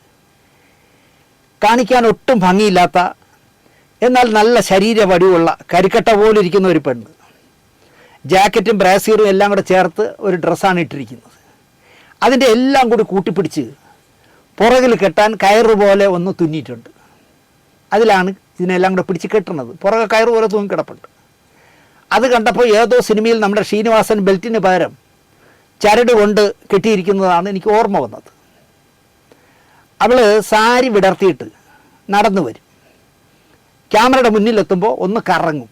കാണിക്കാൻ ഒട്ടും ഭംഗിയില്ലാത്ത എന്നാൽ നല്ല ശരീര വടിവുള്ള കരിക്കട്ട പോലെ ഇരിക്കുന്ന ഒരു പെണ്ണ്, ജാക്കറ്റും ബ്രാസീറും എല്ലാം കൂടെ ചേർത്ത് ഒരു ഡ്രസ്സാണ് ഇട്ടിരിക്കുന്നത്. അതിൻ്റെ എല്ലാം കൂടി കൂട്ടിപ്പിടിച്ച് പുറകിൽ കെട്ടാൻ കയറ് പോലെ ഒന്ന് തുന്നിയിട്ടുണ്ട്. അതിലാണ് ഇതിനെല്ലാം കൂടെ പിടിച്ച് കെട്ടുന്നത്. പുറകെ കയറ് പോലെ തൂങ്ങിക്കിടപ്പുണ്ട്. അത് കണ്ടപ്പോൾ ഏതോ സിനിമയിൽ നമ്മുടെ ശ്രീനിവാസൻ ബെൽറ്റിന് പകരം ചരട് കൊണ്ട് കെട്ടിയിരിക്കുന്നതാണ് എനിക്ക് ഓർമ്മ വന്നത്. അവൾ സാരി വിടർത്തിയിട്ട് നടന്നു വരും. ക്യാമറയുടെ മുന്നിലെത്തുമ്പോൾ ഒന്ന് കറങ്ങും.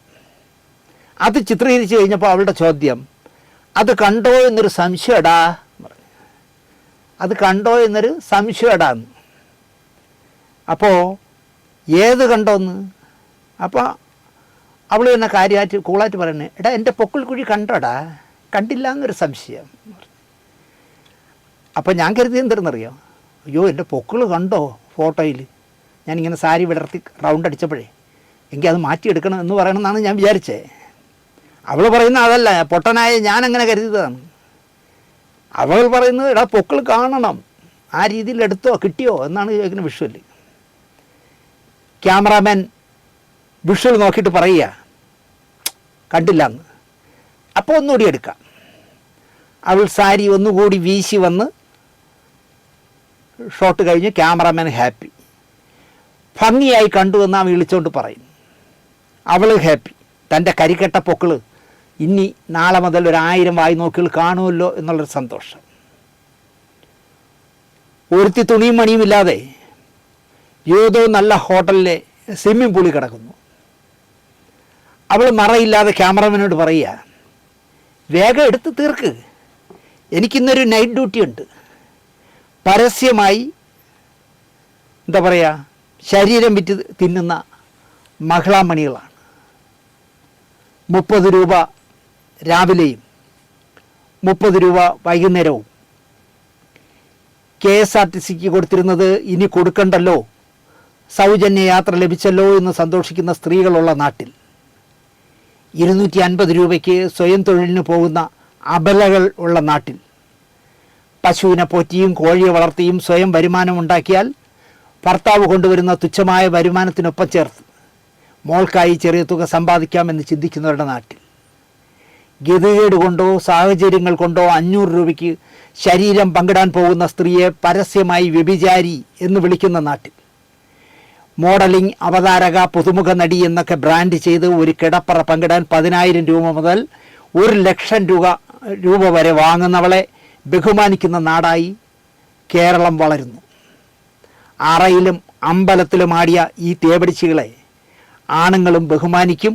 അത് ചിത്രീകരിച്ച് കഴിഞ്ഞപ്പോൾ അവളുടെ ചോദ്യം, അത് കണ്ടോ എന്നൊരു സംശയടാ പറഞ്ഞു. അത് കണ്ടോ എന്നൊരു സംശയടാന്ന്. അപ്പോൾ ഏത് കണ്ടോന്ന്? അപ്പോൾ അവൾ തന്നെ കാര്യമായിട്ട് കൂളായിട്ട് പറയണേ, എടാ എൻ്റെ പൊക്കിൾ കുഴി കണ്ടോടാ, കണ്ടില്ല എന്നൊരു സംശയം. അപ്പോൾ ഞാൻ കരുതി എന്തെന്നറിയോ, അയ്യോ എൻ്റെ പൊക്കിൾ കണ്ടോ ഫോട്ടോയിൽ, ഞാനിങ്ങനെ സാരി വിടർത്തി റൗണ്ട് അടിച്ചപ്പോഴേ, എങ്കിൽ അത് മാറ്റിയെടുക്കണം എന്ന് പറയണമെന്നാണ് ഞാൻ വിചാരിച്ചേ. അവൾ പറയുന്നത് അതല്ല, പൊട്ടനായ ഞാനങ്ങനെ കരുതിയതാണ്. അവൾ പറയുന്നത് എടാ പൊക്കിൾ കാണണം, ആ രീതിയിൽ എടുത്തോ കിട്ടിയോ എന്നാണ് ചോദിക്കുന്ന വിഷ്വൽ. ക്യാമറാമാൻ വിഷ്വൽ നോക്കിയിട്ട് പറയുക കണ്ടില്ല എന്ന്. അപ്പോൾ ഒന്നുകൂടി എടുക്കാം. അവൾ സാരി ഒന്നുകൂടി വീശി വന്ന് ഷോട്ട് കഴിഞ്ഞ് ക്യാമറാമാൻ ഹാപ്പി, ഭംഗിയായി കണ്ടു എന്ന് അവൻ വിളിച്ചുകൊണ്ട് പറയും. അവൾ ഹാപ്പി, തൻ്റെ കരിക്കട്ട പൊക്കിള് ഇനി നാളെ മുതൽ 1000 വായി നോക്കികൾ കാണുമല്ലോ എന്നുള്ളൊരു സന്തോഷം. ഒരുത്തി തുണിയും മണിയുമില്ലാതെ ഏതോ നല്ല ഹോട്ടലിലെ സ്വിമ്മിംഗ് പൂളിൽ കിടക്കുന്നു. അവൾ മറയില്ലാതെ ക്യാമറമാനോട് പറയുക, വേഗം എടുത്ത് തീർക്ക്, എനിക്കിന്നൊരു നൈറ്റ് ഡ്യൂട്ടി ഉണ്ട്. പരസ്യമായി എന്താ പറയുക, ശരീരം വിറ്റ് തിന്നുന്ന മഹിളാമണികളാണ്. 30 രൂപ രാവിലെയും 30 രൂപ വൈകുന്നേരവും. KSRTCക്ക് കൊടുത്തിരുന്നത് ഇനി കൊടുക്കണ്ടല്ലോ, സൗജന്യ യാത്ര ലഭിച്ചല്ലോ എന്ന് സന്തോഷിക്കുന്ന സ്ത്രീകളുള്ള നാട്ടിൽ 250 രൂപയ്ക്ക് സ്വയം തൊഴിലിന് പോകുന്ന അബലകൾ ഉള്ള നാട്ടിൽ പശുവിനെ പോറ്റിയും കോഴിയെ വളർത്തിയും സ്വയം വരുമാനമുണ്ടാക്കിയാൽ ഭർത്താവ് കൊണ്ടുവരുന്ന തുച്ഛമായ വരുമാനത്തിനൊപ്പം ചേർത്ത് മോൾക്കായി ചെറിയ തുക സമ്പാദിക്കാമെന്ന് ചിന്തിക്കുന്നവരുടെ നാട്ടിൽ, ഗതികേട് കൊണ്ടോ സാഹചര്യങ്ങൾ കൊണ്ടോ 500 രൂപയ്ക്ക് ശരീരം പങ്കിടാൻ പോകുന്ന സ്ത്രീയെ പരസ്യമായി വ്യഭിചാരി എന്ന് വിളിക്കുന്ന നാട്ടിൽ, മോഡലിംഗ്, അവതാരക, പുതുമുഖ നടി എന്നൊക്കെ ബ്രാൻഡ് ചെയ്ത് ഒരു കിടപ്പറ പങ്കിടാൻ 10,000 രൂപ മുതൽ 1,00,000 രൂപ വരെ വാങ്ങുന്നവളെ ബഹുമാനിക്കുന്ന നാടായി കേരളം വളരുന്നു. അറയിലും അമ്പലത്തിലും ആടിയ ഈ തേപടിച്ചികളെ ആണുങ്ങളും ബഹുമാനിക്കും,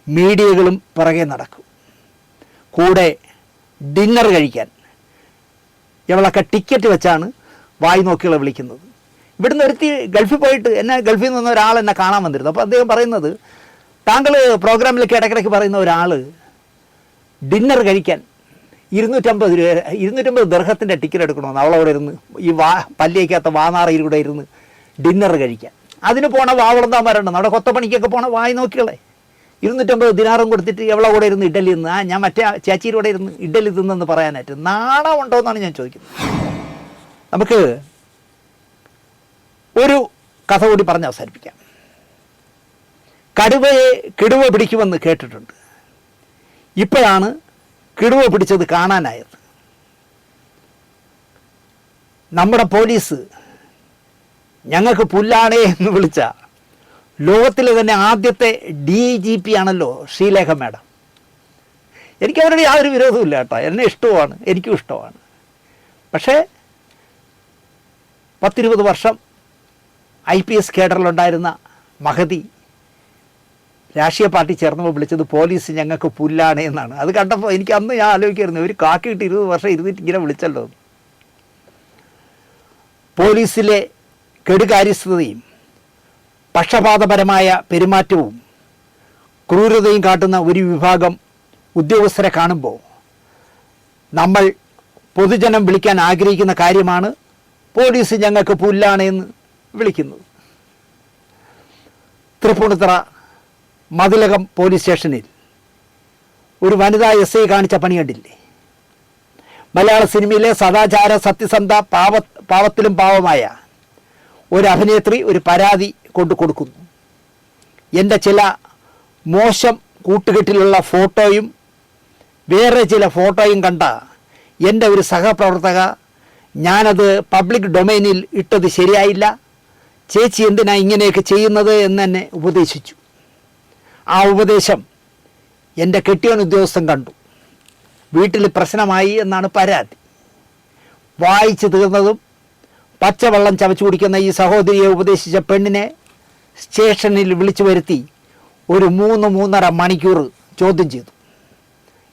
മീഡിയകളും പിറകെ നടക്കും. കൂടെ ഡിന്നർ കഴിക്കാൻ ഇവളൊക്കെ ടിക്കറ്റ് വെച്ചാണ് വായി നോക്കികളെ വിളിക്കുന്നത്. ഇവിടുന്ന് ഒരുത്തി ഗൾഫിൽ പോയിട്ട് ഗൾഫിൽ നിന്ന് ഒരാൾ എന്നെ കാണാൻ വന്നിരുന്നു. അപ്പോൾ അദ്ദേഹം പറയുന്നത്, താങ്കൾ പ്രോഗ്രാമിലൊക്കെ ഇടയ്ക്കിടയ്ക്ക് പറയുന്ന ഒരാൾ ഡിന്നർ കഴിക്കാൻ 250 ദിർഹത്തിൻ്റെ ടിക്കറ്റ് എടുക്കണമെന്ന് അവളവിടെ ഇരുന്ന് ഈ പല്ലിയേക്കാത്ത വാനാറയിൽ കൂടെ ഇരുന്ന് ഡിന്നർ കഴിക്കാൻ. അതിന് പോണ വാവളന്താന്മാരുണ്ട്, അവിടെ കൊത്തപ്പണിക്കൊക്കെ പോണ വായി നോക്കികളെ 250 ദിനാറും കൊടുത്തിട്ട് എവളെ കൂടെ ഇരുന്ന് ഇഡലി തിന്ന്, ഞാൻ മറ്റേ ചേച്ചിയുടെ കൂടെ ഇരുന്ന് ഇഡലി തിന്നെന്ന് പറയാനായിട്ട് നാണമുണ്ടോ എന്നാണ് ഞാൻ ചോദിക്കുന്നത്. നമുക്ക് ഒരു കഥ കൂടി പറഞ്ഞ് അവസാനിപ്പിക്കാം. കടുവയെ കിടുവ പിടിക്കുമെന്ന് കേട്ടിട്ടുണ്ട്. ഇപ്പോഴാണ് കിടുവ പിടിച്ചത് കാണാനായത്. നമ്മുടെ പോലീസ് ഞങ്ങൾക്ക് പുല്ലാണേ എന്ന് വിളിച്ച ലോകത്തിലെ തന്നെ ആദ്യത്തെ DGP ആണല്ലോ ശ്രീലേഖ മാഡം. എനിക്ക് അവരുടെ യാതൊരു വിരോധമില്ല കേട്ടോ, എന്നെ ഇഷ്ടമാണ്, എനിക്കും ഇഷ്ടമാണ്. പക്ഷേ 10-20 വർഷം IPS കേഡറിലുണ്ടായിരുന്ന മഹതി രാഷ്ട്രീയ പാർട്ടി ചേർന്നപ്പോൾ വിളിച്ചത് പോലീസ് ഞങ്ങൾക്ക് പുല്ലാണ് എന്നാണ്. അത് കണ്ടപ്പോൾ എനിക്ക് അന്ന് ഞാൻ ആലോചിക്കായിരുന്നു, ഒരു കാക്കിയിട്ട് 20 വർഷം ഇരുന്നിട്ട് ഇങ്ങനെ വിളിച്ചല്ലോ. പോലീസിലെ കെടുകാര്യസ്ഥതയും പക്ഷപാതപരമായ പെരുമാറ്റവും ക്രൂരതയും കാട്ടുന്ന ഒരു വിഭാഗം ഉദ്യോഗസ്ഥരെ കാണുമ്പോൾ നമ്മൾ പൊതുജനം വിളിക്കാൻ ആഗ്രഹിക്കുന്ന കാര്യമാണ് പോലീസ് ഞങ്ങൾക്ക് പുല്ലാണ് എന്ന് വിളിക്കുന്നത്. തൃപ്പൂണിത്തുറ മതിലകം പോലീസ് സ്റ്റേഷനിൽ ഒരു വനിതാ SI കാണിച്ച പണി കണ്ടില്ലേ? മലയാള സിനിമയിലെ സദാചാര സത്യസന്ധ പാവത്തിലും പാവമായ ഒരു അഭിനേത്രി ഒരു പരാതി കൊടുക്കുന്നു. എൻ്റെ ചില മോശം കൂട്ടുകെട്ടിലുള്ള ഫോട്ടോയും വേറെ ചില ഫോട്ടോയും കണ്ട എൻ്റെ ഒരു സഹപ്രവർത്തക ഞാനത് പബ്ലിക് ഡൊമൈനിൽ ഇട്ടത് ശരിയായില്ല, ചേച്ചി എന്തിനാ ഇങ്ങനെയൊക്കെ ചെയ്യുന്നത് എന്ന് എന്നെ ഉപദേശിച്ചു. ആ ഉപദേശം എൻ്റെ കെട്ടിയോൻ ഉദ്യോഗസ്ഥൻ കണ്ടു. വീട്ടിൽ പ്രശ്നമായി എന്നാണ് പരാതി. വായിച്ചു തീർന്നതും പച്ചവെള്ളം ചവച്ചു കുടിക്കുന്ന ഈ സഹോദരിയെ ഉപദേശിച്ച പെണ്ണിനെ സ്റ്റേഷനിൽ വിളിച്ചു വരുത്തി ഒരു 3-3.5 മണിക്കൂർ ചോദ്യം ചെയ്തു.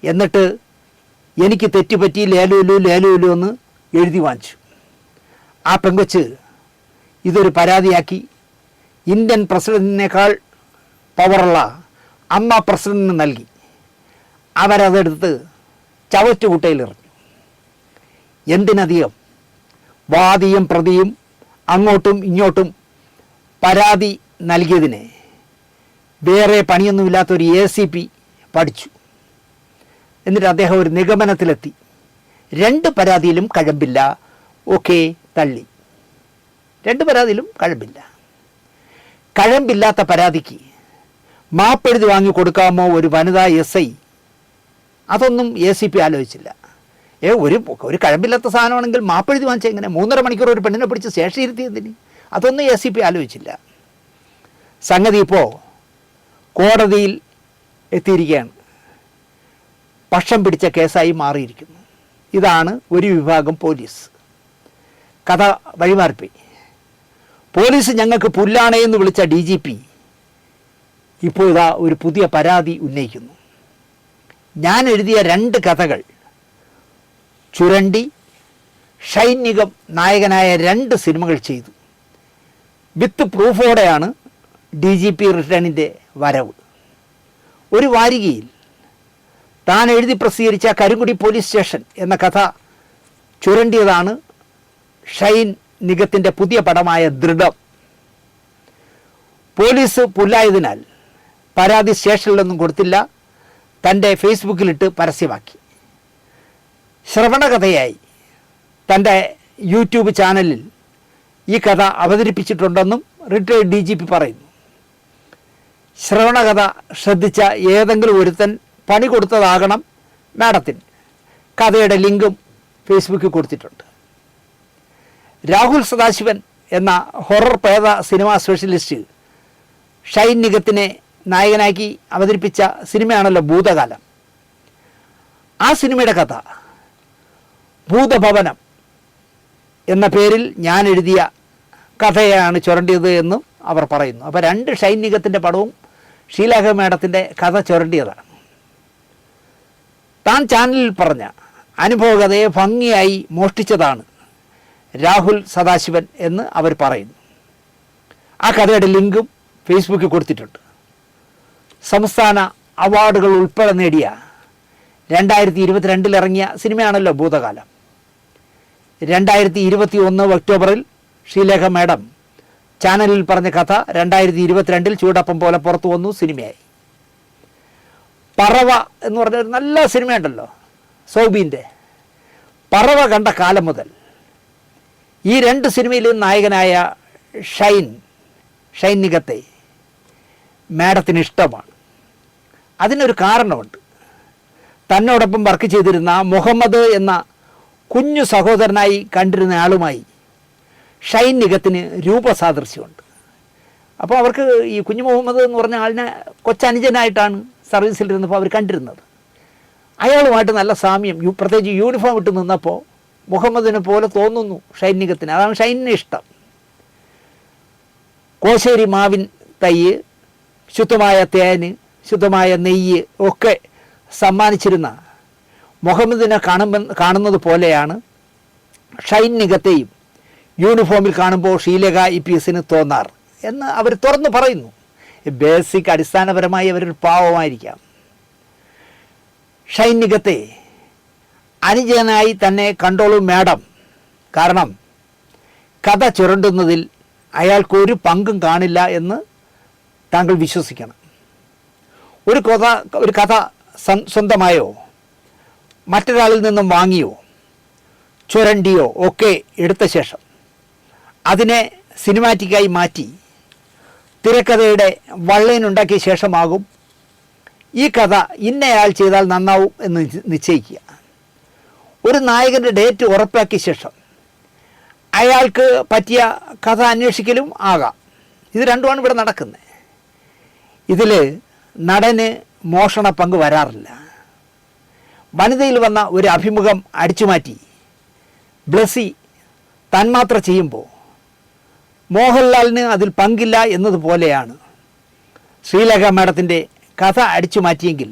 എന്നിട്ട് എനിക്ക് തെറ്റുപറ്റി ലേലുലു എന്ന് എഴുതി വാങ്ങിച്ചു. ആ പെങ്കൊച്ച് ഇതൊരു പരാതിയാക്കി ഇന്ത്യൻ പ്രസിഡന്റിനേക്കാൾ പവറുള്ള അമ്മ പ്രസിഡന്റിന് നൽകി. അവരതെടുത്ത് ചവറ്റുകുട്ടയിലെറിഞ്ഞു. എന്തിനധികം വാദിയും പ്രതിയും അങ്ങോട്ടും ഇങ്ങോട്ടും പരാതി നൽകിയതിനെ വേറെ പണിയൊന്നുമില്ലാത്തൊരു ACP പഠിച്ചു. എന്നിട്ട് അദ്ദേഹം ഒരു നിഗമനത്തിലെത്തി, 2 പരാതിയിലും കഴമ്പില്ല, ഓക്കെ തള്ളി. 2 പരാതിയിലും കഴമ്പില്ല. കഴമ്പില്ലാത്ത പരാതിക്ക് മാപ്പെഴുതി വാങ്ങി കൊടുക്കാമോ ഒരു വനിതാ SI? അതൊന്നും ACP ആലോചിച്ചില്ല. ഒരു കഴമ്പില്ലാത്ത സാധനമാണെങ്കിൽ മാപ്പെഴുതി വാങ്ങിച്ച എങ്ങനെ? 3.5 മണിക്കൂർ ഒരു പെണ്ണിനെ പിടിച്ച് സ്റ്റേഷനിൽ ഇരുത്തിയതിന് അതൊന്നും ACP ആലോചിച്ചില്ല. സംഗതി ഇപ്പോൾ കോടതിയിൽ എത്തിയിരിക്കുകയാണ്. പക്ഷം പിടിച്ച കേസായി മാറിയിരിക്കുന്നു. ഇതാണ് ഒരു വിഭാഗം പോലീസ്. കഥ വഴിമാറിപ്പോയി. പോലീസ് ഞങ്ങൾക്ക് പുല്ലാണേ എന്ന് വിളിച്ച DGP ഇപ്പോൾ ഇതാ ഒരു പുതിയ പരാതി ഉന്നയിക്കുന്നു. ഞാൻ എഴുതിയ 2 കഥകൾ ചുരണ്ടി ഷൈൻ നിഗം നായകനായ 2 സിനിമകൾ ചെയ്തു. വിത്ത് പ്രൂഫോടെയാണ് DGP റിട്ടേണിൻ്റെ വരവ്. ഒരു വാരികയിൽ താൻ എഴുതി പ്രസിദ്ധീകരിച്ച കരിങ്കുടി പോലീസ് സ്റ്റേഷൻ എന്ന കഥ ചുരണ്ടിയതാണ് ഷൈൻ നിഗത്തിൻ്റെ പുതിയ പടമായ ദൃഢം. പോലീസ് പുല്ലായതിനാൽ പരാതി സ്റ്റേഷനിലൊന്നും കൊടുത്തില്ല, തൻ്റെ ഫേസ്ബുക്കിലിട്ട് പരസ്യമാക്കി. ശ്രവണകഥയായി തൻ്റെ യൂട്യൂബ് ചാനലിൽ ഈ കഥ അവതരിപ്പിച്ചിട്ടുണ്ടെന്നും റിട്ടയർഡ് DGP പറയുന്നു. ശ്രവണകഥ ശ്രദ്ധിച്ച ഏതെങ്കിലും ഒരുത്തൻ പണി കൊടുത്തതാകണം മാഡത്തിന്. കഥയുടെ ലിങ്കും ഫേസ്ബുക്കിൽ കൊടുത്തിട്ടുണ്ട്. രാഹുൽ സദാശിവൻ എന്ന ഹൊറർ പ്രേത സിനിമാ സ്പെഷ്യലിസ്റ്റ് ഷൈൻ നിഗത്തിനെ നായകനാക്കി അവതരിപ്പിച്ച സിനിമയാണല്ലോ ഭൂതകാലം. ആ സിനിമയുടെ കഥ ഭൂതഭവനം എന്ന പേരിൽ ഞാൻ എഴുതിയ കഥയാണ് ചുരണ്ടിയത് എന്നും അവർ പറയുന്നു. അപ്പോൾ 2 ഷൈൻ നിഗത്തിൻ്റെ പടവും ഷീലാഖ മാഡത്തിൻ്റെ കഥ ചുരണ്ടിയതാണ്. താൻ ചാനലിൽ പറഞ്ഞ അനുഭവകഥയെ ഭംഗിയായി മോഷ്ടിച്ചതാണ് രാഹുൽ സദാശിവൻ എന്ന് അവർ പറയുന്നു. ആ കഥയുടെ ലിങ്കും ഫേസ്ബുക്കിൽ കൊടുത്തിട്ടുണ്ട്. സംസ്ഥാന അവാർഡുകൾ ഉൾപ്പെടെ നേടിയ 2022 ഇറങ്ങിയ സിനിമയാണല്ലോ ഭൂതകാലം. 2021 ഒക്ടോബറിൽ ഷീലേഖ മാഡം ചാനലിൽ പറഞ്ഞ കഥ 2022 ചൂടപ്പം പോലെ പുറത്തു വന്നു, സിനിമയായി. പറവ എന്ന് പറഞ്ഞ ഒരു നല്ല സിനിമയുണ്ടല്ലോ സൗബീൻ്റെ. പറവ കണ്ട കാലം മുതൽ ഈ 2 സിനിമയിലും നായകനായ ഷൈൻ നിഗത്തെ മാഡത്തിന് ഇഷ്ടമാണ്. അതിനൊരു കാരണമുണ്ട്. തന്നോടൊപ്പം വർക്ക് ചെയ്തിരുന്ന മുഹമ്മദ് എന്ന കുഞ്ഞു സഹോദരനായി കണ്ടിരുന്ന ആളുമായി ഷൈൻ നിഗത്തിന് രൂപസാദൃശ്യമുണ്ട്. അപ്പോൾ അവർക്ക് ഈ കുഞ്ഞു മുഹമ്മദ് എന്ന് പറഞ്ഞ ആളിനെ കൊച്ചനുജനായിട്ടാണ് സർവീസിലിരുന്നപ്പോൾ അവർ കണ്ടിരുന്നത്. അയാളുമായിട്ട് നല്ല സാമ്യം, പ്രത്യേകിച്ച് യൂണിഫോം ഇട്ട് നിന്നപ്പോൾ മുഹമ്മദിനെ പോലെ തോന്നുന്നു ഷൈൻ നിഗത്തിന്. അതാണ് ഷൈനിനെ ഇഷ്ടം. കോശേരി മാവിൻ തൈ, ശുദ്ധമായ തേന്, ശുദ്ധമായ നെയ്യ് ഒക്കെ സമ്മാനിച്ചിരുന്ന മുഹമ്മദിനെ കാണുന്നത് പോലെയാണ് ഷൈൻ നിഗത്തെയും യൂണിഫോമിൽ കാണുമ്പോൾ ഷീലേഖ EPSന് തോന്നാറ് എന്ന് അവർ തുറന്നു പറയുന്നു. ബേസിക് അടിസ്ഥാനപരമായി അവരൊരു പാവമായിരിക്കാം. ഷൈൻ നിഗത്തെ അനുജനായി തന്നെ കണ്ടോളൂ മാഡം. കാരണം കഥ ചുരണ്ടുന്നതിൽ അയാൾക്കൊരു പങ്കും കാണില്ല എന്ന് താങ്കൾ വിശ്വസിക്കണം. ഒരു കഥ സ്വന്തമായോ മറ്റൊരാളിൽ നിന്നും വാങ്ങിയോ ചുരണ്ടിയോ ഒക്കെ എടുത്ത ശേഷം അതിനെ സിനിമാറ്റിക്കായി മാറ്റി തിരക്കഥയുടെ വള്ളേനുണ്ടാക്കിയ ശേഷമാകും ഈ കഥ ഇന്നയാൾ ചെയ്താൽ നന്നാവും എന്ന് നിശ്ചയിക്കുക. ഒരു നായകൻ്റെ ഡേറ്റ് ഉറപ്പാക്കിയ ശേഷം അയാൾക്ക് പറ്റിയ കഥ അന്വേഷിക്കലും ആകാം. ഇത് രണ്ടുമാണ് ഇവിടെ നടക്കുന്നത്. ഇതിൽ നടന് മോഷണ പങ്ക് വരാറില്ല. വനിതയിൽ വന്ന ഒരു അഭിമുഖം അടിച്ചുമാറ്റി ബ്ലസ്സി തന്മാത്ര ചെയ്യുമ്പോൾ മോഹൻലാലിന് അതിൽ പങ്കില്ല എന്നതുപോലെയാണ് ശ്രീലേഖ മാഡത്തിൻ്റെ കഥ അടിച്ചു മാറ്റിയെങ്കിൽ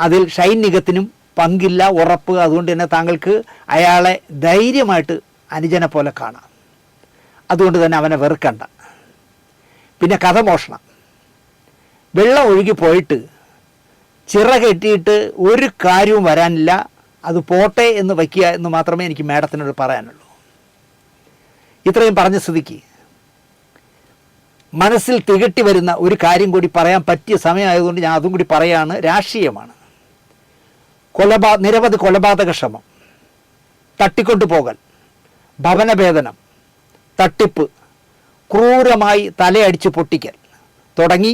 അതിൽ ഷൈൻ നിഗത്തിനും പങ്കില്ല, ഉറപ്പ്. അതുകൊണ്ട് തന്നെ താങ്കൾക്ക് അയാളെ ധൈര്യമായിട്ട് അനുജനെ പോലെ കാണാം. അതുകൊണ്ട് തന്നെ അവനെ വെറുക്കണ്ട. പിന്നെ കഥ മോഷണം, വെള്ളം ഒഴുകി പോയിട്ട് ചിറ കെട്ടിയിട്ട് ഒരു കാര്യവും വരാനില്ല, അത് പോട്ടെ എന്ന് വയ്ക്കുക എന്ന് മാത്രമേ എനിക്ക് മാഡത്തിനോട് പറയാനുള്ളൂ. ഇത്രയും പറഞ്ഞ സ്ഥിതിക്ക് മനസ്സിൽ തികട്ടി വരുന്ന ഒരു കാര്യം കൂടി പറയാൻ പറ്റിയ സമയമായതുകൊണ്ട് ഞാൻ അതും കൂടി പറയാണ്. രാഷ്ട്രീയമാണ്. നിരവധി കൊലപാതക ശ്രമം, തട്ടിക്കൊണ്ടുപോകൽ, ഭവനഭേദനം, തട്ടിപ്പ്, ക്രൂരമായി തലയടിച്ച് പൊട്ടിക്കൽ തുടങ്ങി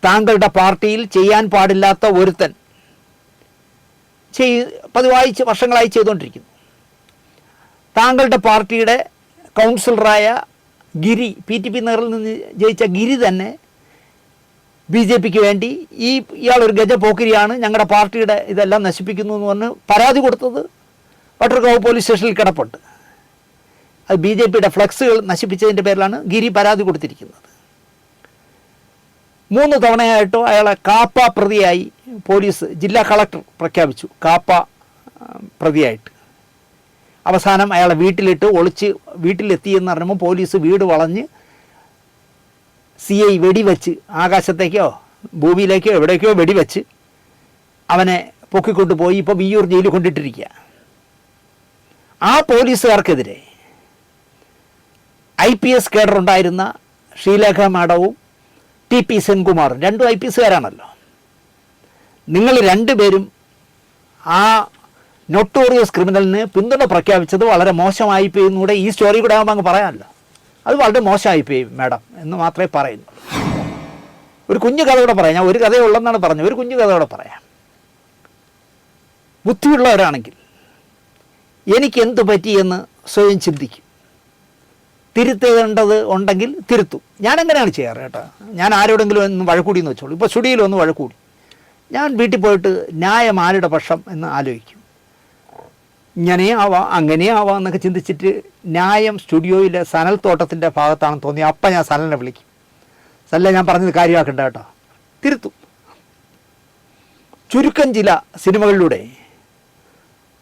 താങ്കളുടെ പാർട്ടിയിൽ ചെയ്യാൻ പാടില്ലാത്ത ഒരുത്തൻ പതിവായി വർഷങ്ങളായി ചെയ്തുകൊണ്ടിരിക്കുന്നു. താങ്കളുടെ പാർട്ടിയുടെ കൗൺസിലറായ ഗിരി, PTP നഗറിൽ നിന്ന് ജയിച്ച ഗിരി തന്നെ BJPക്ക് വേണ്ടി ഇയാളൊരു ഗജപോക്കിരിയാണ്, ഞങ്ങളുടെ പാർട്ടിയുടെ ഇതെല്ലാം നശിപ്പിക്കുന്നു എന്ന് പറഞ്ഞ് പരാതി കൊടുത്തത് വട്ടർകാവ് പോലീസ് സ്റ്റേഷനിൽ കിടപ്പുണ്ട്. അത് BJPയുടെ ഫ്ലെക്സുകൾ നശിപ്പിച്ചതിൻ്റെ പേരിലാണ് ഗിരി പരാതി കൊടുത്തിരിക്കുന്നത്. 3 തവണയായിട്ടോ അയാളെ കാപ്പ പ്രതിയായി പോലീസ് ജില്ലാ കളക്ടർ പ്രഖ്യാപിച്ചു, കാപ്പ പ്രതിയായിട്ട്. അവസാനം അയാളെ വീട്ടിലെത്തിയെന്ന് പറയുമ്പോൾ പോലീസ് വീട് വളഞ്ഞ് CI വെടിവെച്ച് ആകാശത്തേക്കോ ഭൂമിയിലേക്കോ എവിടേക്കോ വെടിവെച്ച് അവനെ പൊക്കിക്കൊണ്ടുപോയി ഇപ്പോൾ വിയ്യൂർ ജയിലിൽ കൊണ്ടിട്ടിരിക്കുക. ആ പോലീസുകാർക്കെതിരെ IPS കേഡറുണ്ടായിരുന്ന ശ്രീലേഖ മാഡവും TP സെൻകുമാറും, രണ്ടും IPSകാരാണല്ലോ. നിങ്ങൾ രണ്ടുപേരും ആ നൊട്ടോറിയസ് ക്രിമിനലിന് പിന്തുണ പ്രഖ്യാപിച്ചത് വളരെ മോശമായിപ്പോയി എന്നുകൂടെ ഈ സ്റ്റോറി കൂടെ ആകുമ്പോൾ അങ്ങ് പറയാമല്ലോ. അത് വളരെ മോശമായിപ്പോയി മാഡം എന്ന് മാത്രമേ പറയുന്നു. ഒരു കുഞ്ഞു കഥ കൂടെ പറയാം. ഞാൻ ഒരു കഥയുള്ളെന്നാണ് പറഞ്ഞത്. ഒരു കുഞ്ഞു കഥ കൂടെ പറയാം. ബുദ്ധിയുള്ളവരാണെങ്കിൽ എനിക്ക് എന്ത് പറ്റിയെന്ന് സ്വയം ചിന്തിക്കും. തിരുത്തേണ്ടത് ഉണ്ടെങ്കിൽ തിരുത്തും. ഞാൻ എങ്ങനെയാണ് ചെയ്യാറ് കേട്ടോ. ഞാൻ ആരോടെങ്കിലും ഒന്ന് വഴക്കൂടിയെന്ന് വെച്ചോളൂ. ഇപ്പോൾ സ്റ്റുഡിയോയിൽ ഒന്ന് വഴക്കൂടി, ഞാൻ വീട്ടിൽ പോയിട്ട് ന്യായം ആരുടെ പക്ഷം എന്ന് ആലോചിക്കും. ഇങ്ങനെയും ആവാം അങ്ങനെയും ആവാം എന്നൊക്കെ ചിന്തിച്ചിട്ട് ന്യായം സ്റ്റുഡിയോയിലെ സനൽ തോട്ടത്തിൻ്റെ ഭാഗത്താണെന്ന് തോന്നി അപ്പം ഞാൻ സനലിനെ വിളിക്കും. സനലെ ഞാൻ പറഞ്ഞത് കാര്യമാക്കണ്ട കേട്ടോ, തിരുത്തും. ചുരുക്കം ചില സിനിമകളിലൂടെ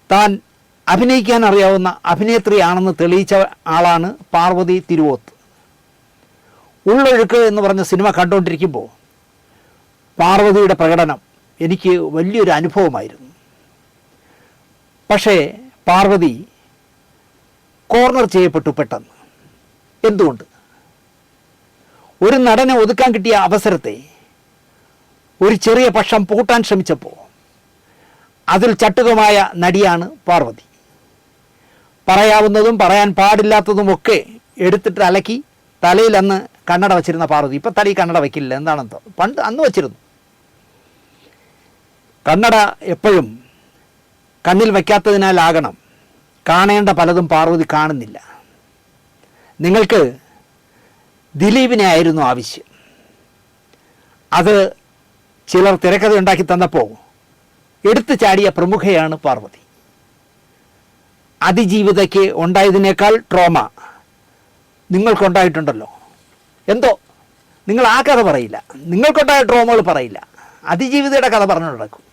താൻ അഭിനയിക്കാൻ അറിയാവുന്ന അഭിനേത്രിയാണെന്ന് തെളിയിച്ച ആളാണ് പാർവതി തിരുവോത്ത്. ഉള്ളൊഴുക്ക് എന്ന് പറഞ്ഞ സിനിമ കണ്ടുകൊണ്ടിരിക്കുമ്പോൾ പാർവതിയുടെ പ്രകടനം എനിക്ക് വലിയൊരു അനുഭവമായിരുന്നു. പക്ഷേ പാർവതി കോർണർ ചെയ്യപ്പെട്ടു പെട്ടെന്ന്. എന്തുകൊണ്ട്? ഒരു നടനെ ഒതുക്കാൻ കിട്ടിയ അവസരത്തെ ഒരു ചെറിയ പക്ഷം പൂട്ടാൻ ശ്രമിച്ചപ്പോൾ അതിൽ ചട്ടുകമായ നടിയാണ് പാർവതി. പറയാവുന്നതും പറയാൻ പാടില്ലാത്തതുമൊക്കെ എടുത്തിട്ട് അലക്കി തലയിൽ അന്ന് കണ്ണട വച്ചിരുന്ന പാർവതി ഇപ്പം തലയിൽ കണ്ണട വയ്ക്കില്ല. എന്താണെന്തോ, പണ്ട് അന്ന് വച്ചിരുന്നു. കണ്ണട എപ്പോഴും കണ്ണിൽ വയ്ക്കാത്തതിനാലാകണം കാണേണ്ട പലതും പാർവതി കാണുന്നില്ല. നിങ്ങൾക്ക് ദിലീപിനെ ആയിരുന്നു ആവശ്യം. അത് ചിലർ തിരക്കഥ ഉണ്ടാക്കി തന്നപ്പോൾ എടുത്തു ചാടിയ പ്രമുഖയാണ് പാർവതി. അതിജീവിതയ്ക്ക് ഉണ്ടായതിനേക്കാൾ ട്രോമ നിങ്ങൾക്കുണ്ടായിട്ടുണ്ടല്ലോ. എന്തോ നിങ്ങൾ ആ കഥ പറയില്ല, നിങ്ങൾക്കുണ്ടായ ട്രോമകൾ പറയില്ല, അതിജീവിതയുടെ കഥ പറഞ്ഞു നടക്കും.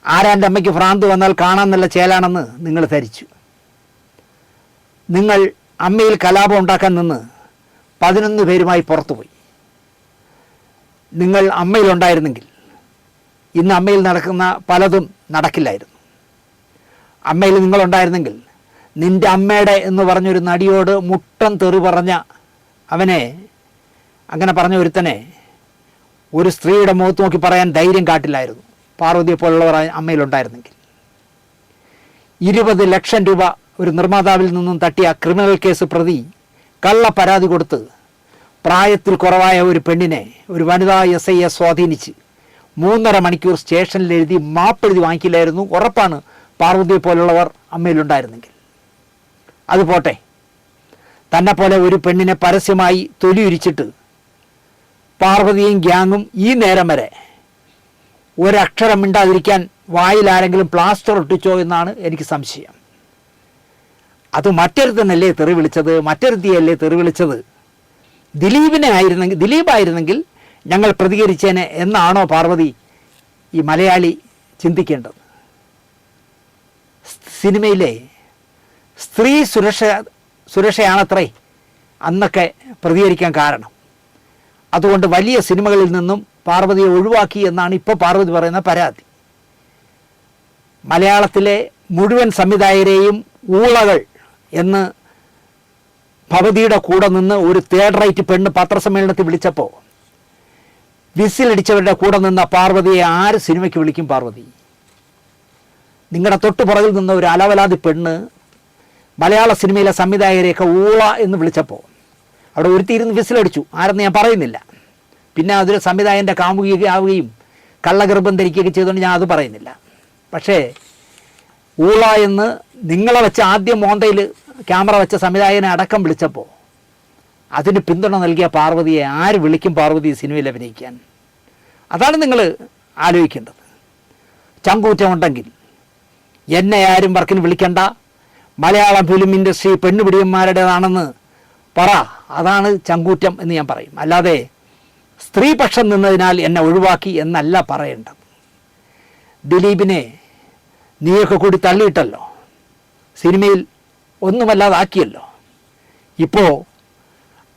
ആരാൻ്റെ അമ്മയ്ക്ക് ഭ്രാന്ത് വന്നാൽ കാണാൻ നല്ല ചേലാണെന്ന് നിങ്ങൾ ധരിച്ചു. നിങ്ങൾ അമ്മയിൽ കലാപം ഉണ്ടാക്കാൻ നിന്ന് 11 പേരുമായി പുറത്തുപോയി. നിങ്ങൾ അമ്മയിലുണ്ടായിരുന്നെങ്കിൽ ഇന്ന് അമ്മയിൽ നടക്കുന്ന പലതും നടക്കില്ലായിരുന്നു. അമ്മയിൽ നിങ്ങളുണ്ടായിരുന്നെങ്കിൽ നിൻ്റെ അമ്മയുടെ എന്ന് പറഞ്ഞൊരു നടിയോട് മുട്ടൻ തെറി പറഞ്ഞ അവനെ, അങ്ങനെ പറഞ്ഞ ഒരുത്തനെ ഒരു സ്ത്രീയുടെ മുഖത്ത് നോക്കി പറയാൻ ധൈര്യം കാട്ടില്ലായിരുന്നു പാർവതിയെ പോലുള്ളവർ അമ്മയിലുണ്ടായിരുന്നെങ്കിൽ. 20 ലക്ഷം രൂപ ഒരു നിർമ്മാതാവിൽ നിന്നും തട്ടിയ ക്രിമിനൽ കേസ് പ്രതി കള്ള പരാതി കൊടുത്ത് പ്രായത്തിൽ കുറവായ ഒരു പെണ്ണിനെ ഒരു വനിതാ SIയെ സ്വാധീനിച്ച് 3.5 മണിക്കൂർ സ്റ്റേഷനിലെഴുതി മാപ്പെഴുതി വാങ്ങിക്കില്ലായിരുന്നു. ഉറപ്പാണ് പാർവതിയെ പോലുള്ളവർ അമ്മയിലുണ്ടായിരുന്നെങ്കിൽ. അതുപോട്ടെ, തന്നെ പോലെ ഒരു പെണ്ണിനെ പരസ്യമായി തൊലിയുരിച്ചിട്ട് പാർവതിയും ഗ്യാങ്ങും ഈ നേരം വരെ ഒരക്ഷരം മിണ്ടാതിരിക്കാൻ വായിൽ ആരെങ്കിലും പ്ലാസ്റ്റർ ഒട്ടിച്ചോ എന്നാണ് എനിക്ക് സംശയം. അത് മറ്റൊരുത്തനല്ലേ തെറി വിളിച്ചത്, മറ്റൊരുത്തിയല്ലേ തെറി വിളിച്ചത്. ദിലീപായിരുന്നെങ്കിൽ ഞങ്ങൾ പ്രതികരിച്ചേനെ എന്നാണോ പാർവതി ഈ മലയാളി ചിന്തിക്കേണ്ടത്? സിനിമയിലെ സ്ത്രീ സുരക്ഷയാണത്രേ അന്നൊക്കെ പ്രതികരിക്കാൻ കാരണം. അതുകൊണ്ട് വലിയ സിനിമകളിൽ നിന്നും പാർവതിയെ ഒഴിവാക്കി എന്നാണ് ഇപ്പോൾ പാർവതി പറയുന്ന പരാതി. മലയാളത്തിലെ മുഴുവൻ സംവിധായകരെയും ഊളകൾ എന്ന് ഭവതിയുടെ കൂടെ നിന്ന് ഒരു തേർഡ് റൈറ്റ് പെണ്ണ് പത്രസമ്മേളനത്തിൽ വിളിച്ചപ്പോൾ വിസിലടിച്ചവരുടെ കൂടെ നിന്ന പാർവതിയെ ആര് സിനിമയ്ക്ക് വിളിക്കും? പാർവതി, നിങ്ങളുടെ തൊട്ടു പുറകിൽ നിന്ന ഒരു അലവലാതി പെണ്ണ് മലയാള സിനിമയിലെ സംവിധായകരെയൊക്കെ ഊള എന്ന് വിളിച്ചപ്പോൾ അവിടെ ഒരുത്തിയിരുന്ന് വിസിലടിച്ചു. ആരെന്ന് ഞാൻ പറയുന്നില്ല. പിന്നെ അതൊരു സംവിധായകൻ്റെ കാമുകിയാവുകയും കള്ളഗർഭം ധരിക്കുകയൊക്കെ ചെയ്തുകൊണ്ട് ഞാൻ അത് പറയുന്നില്ല. പക്ഷേ ഊള എന്ന് നിങ്ങളെ വെച്ച് ആദ്യം മോന്തയിൽ ക്യാമറ വെച്ച സംവിധായകനെ അടക്കം വിളിച്ചപ്പോൾ അതിന് പിന്തുണ നൽകിയ പാർവതിയെ ആര് വിളിക്കും? പാർവതി സിനിമയിൽ അഭിനയിക്കാൻ. അതാണ് നിങ്ങൾ ആലോചിക്കേണ്ടത്. ചങ്കൂറ്റമുണ്ടെങ്കിൽ എന്നെ ആരും വർക്കിന് വിളിക്കണ്ട, മലയാളം ഫിലിം ഇൻഡസ്ട്രി പെണ്ണുപിടിയന്മാരുടേതാണെന്ന് പറ. അതാണ് ചങ്കൂറ്റം എന്ന് ഞാൻ പറയും. അല്ലാതെ സ്ത്രീപക്ഷം നിന്നതിനാൽ എന്നെ ഒഴിവാക്കി എന്നല്ല പറയേണ്ടത്. ദിലീപിനെ നീയൊക്കെ കൂടി തള്ളിയിട്ടല്ലോ, സിനിമയിൽ ഒന്നുമല്ലാതാക്കിയല്ലോ. ഇപ്പോൾ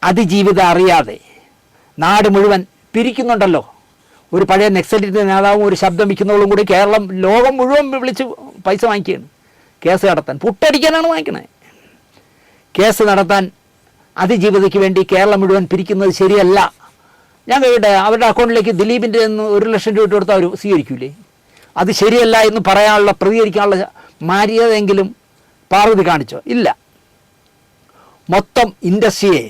അതിജീവിതം അറിയാതെ നാട് മുഴുവൻ പിരിക്കുന്നുണ്ടല്ലോ. ഒരു പഴയ നെക്സലിൻ്റെ നേതാവും ഒരു ശബ്ദം വയ്ക്കുന്നവളും കൂടി ലോകം മുഴുവൻ വിളിച്ച് പൈസ വാങ്ങിക്കുകയാണ് കേസ് നടത്താൻ. പുട്ടടിക്കാനാണ് വാങ്ങിക്കണേ. കേസ് നടത്താൻ അതിജീവിതയ്ക്ക് വേണ്ടി കേരളം മുഴുവൻ പിരിക്കുന്നത് ശരിയല്ല. ഞാൻ കേട്ടെ, അവരുടെ അക്കൗണ്ടിലേക്ക് ദിലീപിൻ്റെ 1 ലക്ഷം രൂപ കൊടുത്താൽ അവർ സ്വീകരിക്കൂലേ? അത് ശരിയല്ല എന്ന് പറയാനുള്ള പ്രതികരിക്കാനുള്ള മര്യാദയെങ്കിലും പാർവതി കാണിച്ചോ? ഇല്ല. മൊത്തം ഇൻഡസ്ട്രിയെ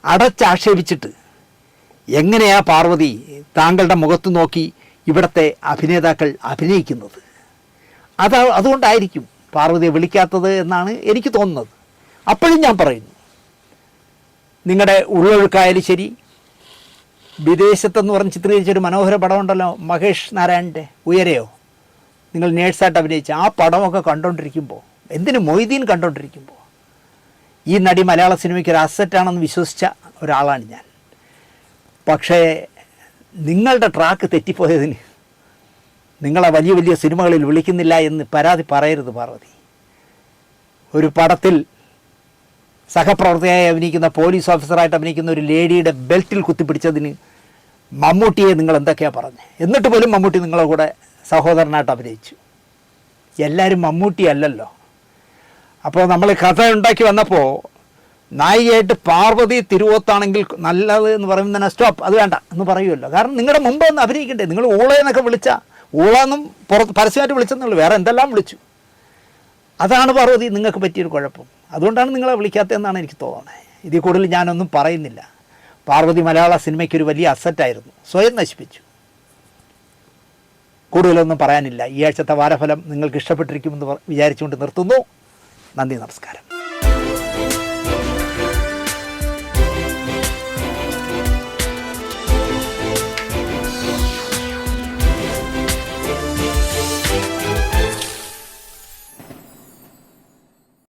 അടച്ചാക്ഷേപിച്ചിട്ട് എങ്ങനെയാ പാർവതി താങ്കളുടെ മുഖത്ത് നോക്കി ഇവിടുത്തെ അഭിനേതാക്കൾ അഭിനയിക്കുന്നത്? അതുകൊണ്ടായിരിക്കും പാർവതിയെ വിളിക്കാത്തത് എന്നാണ് എനിക്ക് തോന്നുന്നത്. അപ്പോഴും ഞാൻ പറയുന്നു, നിങ്ങളുടെ ഉള്ളൊഴുക്കായാലും ശരി, വിദേശത്തെന്ന് പറഞ്ഞ് ചിത്രീകരിച്ചൊരു മനോഹര പടമുണ്ടല്ലോ മഹേഷ് നാരായണൻ്റെ ഉയരെയോ, നിങ്ങൾ നേഴ്സായിട്ട് അഭിനയിച്ച ആ പടമൊക്കെ കണ്ടുകൊണ്ടിരിക്കുമ്പോൾ, എന്തിന് മൊയ്തീൻ കണ്ടുകൊണ്ടിരിക്കുമ്പോൾ, ഈ നടി മലയാള സിനിമയ്ക്ക് ഒരു അസറ്റാണെന്ന് വിശ്വസിച്ച ഒരാളാണ് ഞാൻ. പക്ഷേ നിങ്ങളുടെ ട്രാക്ക് തെറ്റിപ്പോയതിന് നിങ്ങളെ വലിയ വലിയ സിനിമകളിൽ വിളിക്കുന്നില്ല എന്ന് പരാതി പറയരുത് പാർവതി. ഒരു പടത്തിൽ സഹപ്രവർത്തകയായി അഭിനയിക്കുന്ന, പോലീസ് ഓഫീസറായിട്ട് അഭിനയിക്കുന്ന ഒരു ലേഡിയുടെ ബെൽറ്റിൽ കുത്തിപ്പിടിച്ചതിന് മമ്മൂട്ടിയെ നിങ്ങൾ എന്തൊക്കെയാണ് പറഞ്ഞത്? എന്നിട്ട് പോലും മമ്മൂട്ടി നിങ്ങളുടെ കൂടെ സഹോദരനായിട്ട് അഭിനയിച്ചു. എല്ലാവരും മമ്മൂട്ടി അല്ലല്ലോ. അപ്പോൾ നമ്മൾ കഥ ഉണ്ടാക്കി വന്നപ്പോൾ നായികയായിട്ട് പാർവതി തിരുവോത്താണെങ്കിൽ നല്ലത് എന്ന് പറയുമ്പോൾ തന്നെ സ്റ്റോപ്പ്, അത് വേണ്ട എന്ന് പറയുമല്ലോ. കാരണം നിങ്ങളുടെ മുമ്പ് ഒന്ന് അഭിനയിക്കണ്ടേ? നിങ്ങൾ ഊളയെന്നൊക്കെ വിളിച്ചാൽ, ഊളെന്നും പുറത്ത് പരസ്യമായിട്ട് വിളിച്ചെന്നുള്ളൂ, വേറെ എന്തെല്ലാം വിളിച്ചു. അതാണ് പാർവതി നിങ്ങൾക്ക് പറ്റിയൊരു കുഴപ്പം. അതുകൊണ്ടാണ് നിങ്ങളെ വിളിക്കാത്തതെന്നാണ് എനിക്ക് തോന്നുന്നത്. ഇതിൽ കൂടുതൽ ഞാനൊന്നും പറയുന്നില്ല. പാർവതി മലയാള സിനിമയ്ക്കൊരു വലിയ അസറ്റായിരുന്നു, സ്വയം നശിപ്പിച്ചു. കൂടുതലൊന്നും പറയാനില്ല. ഈ ആഴ്ചത്തെ വാരഫലം നിങ്ങൾക്ക് ഇഷ്ടപ്പെട്ടിരിക്കുമെന്ന് വിചാരിച്ചുകൊണ്ട് നിർത്തുന്നു. നന്ദി, നമസ്കാരം.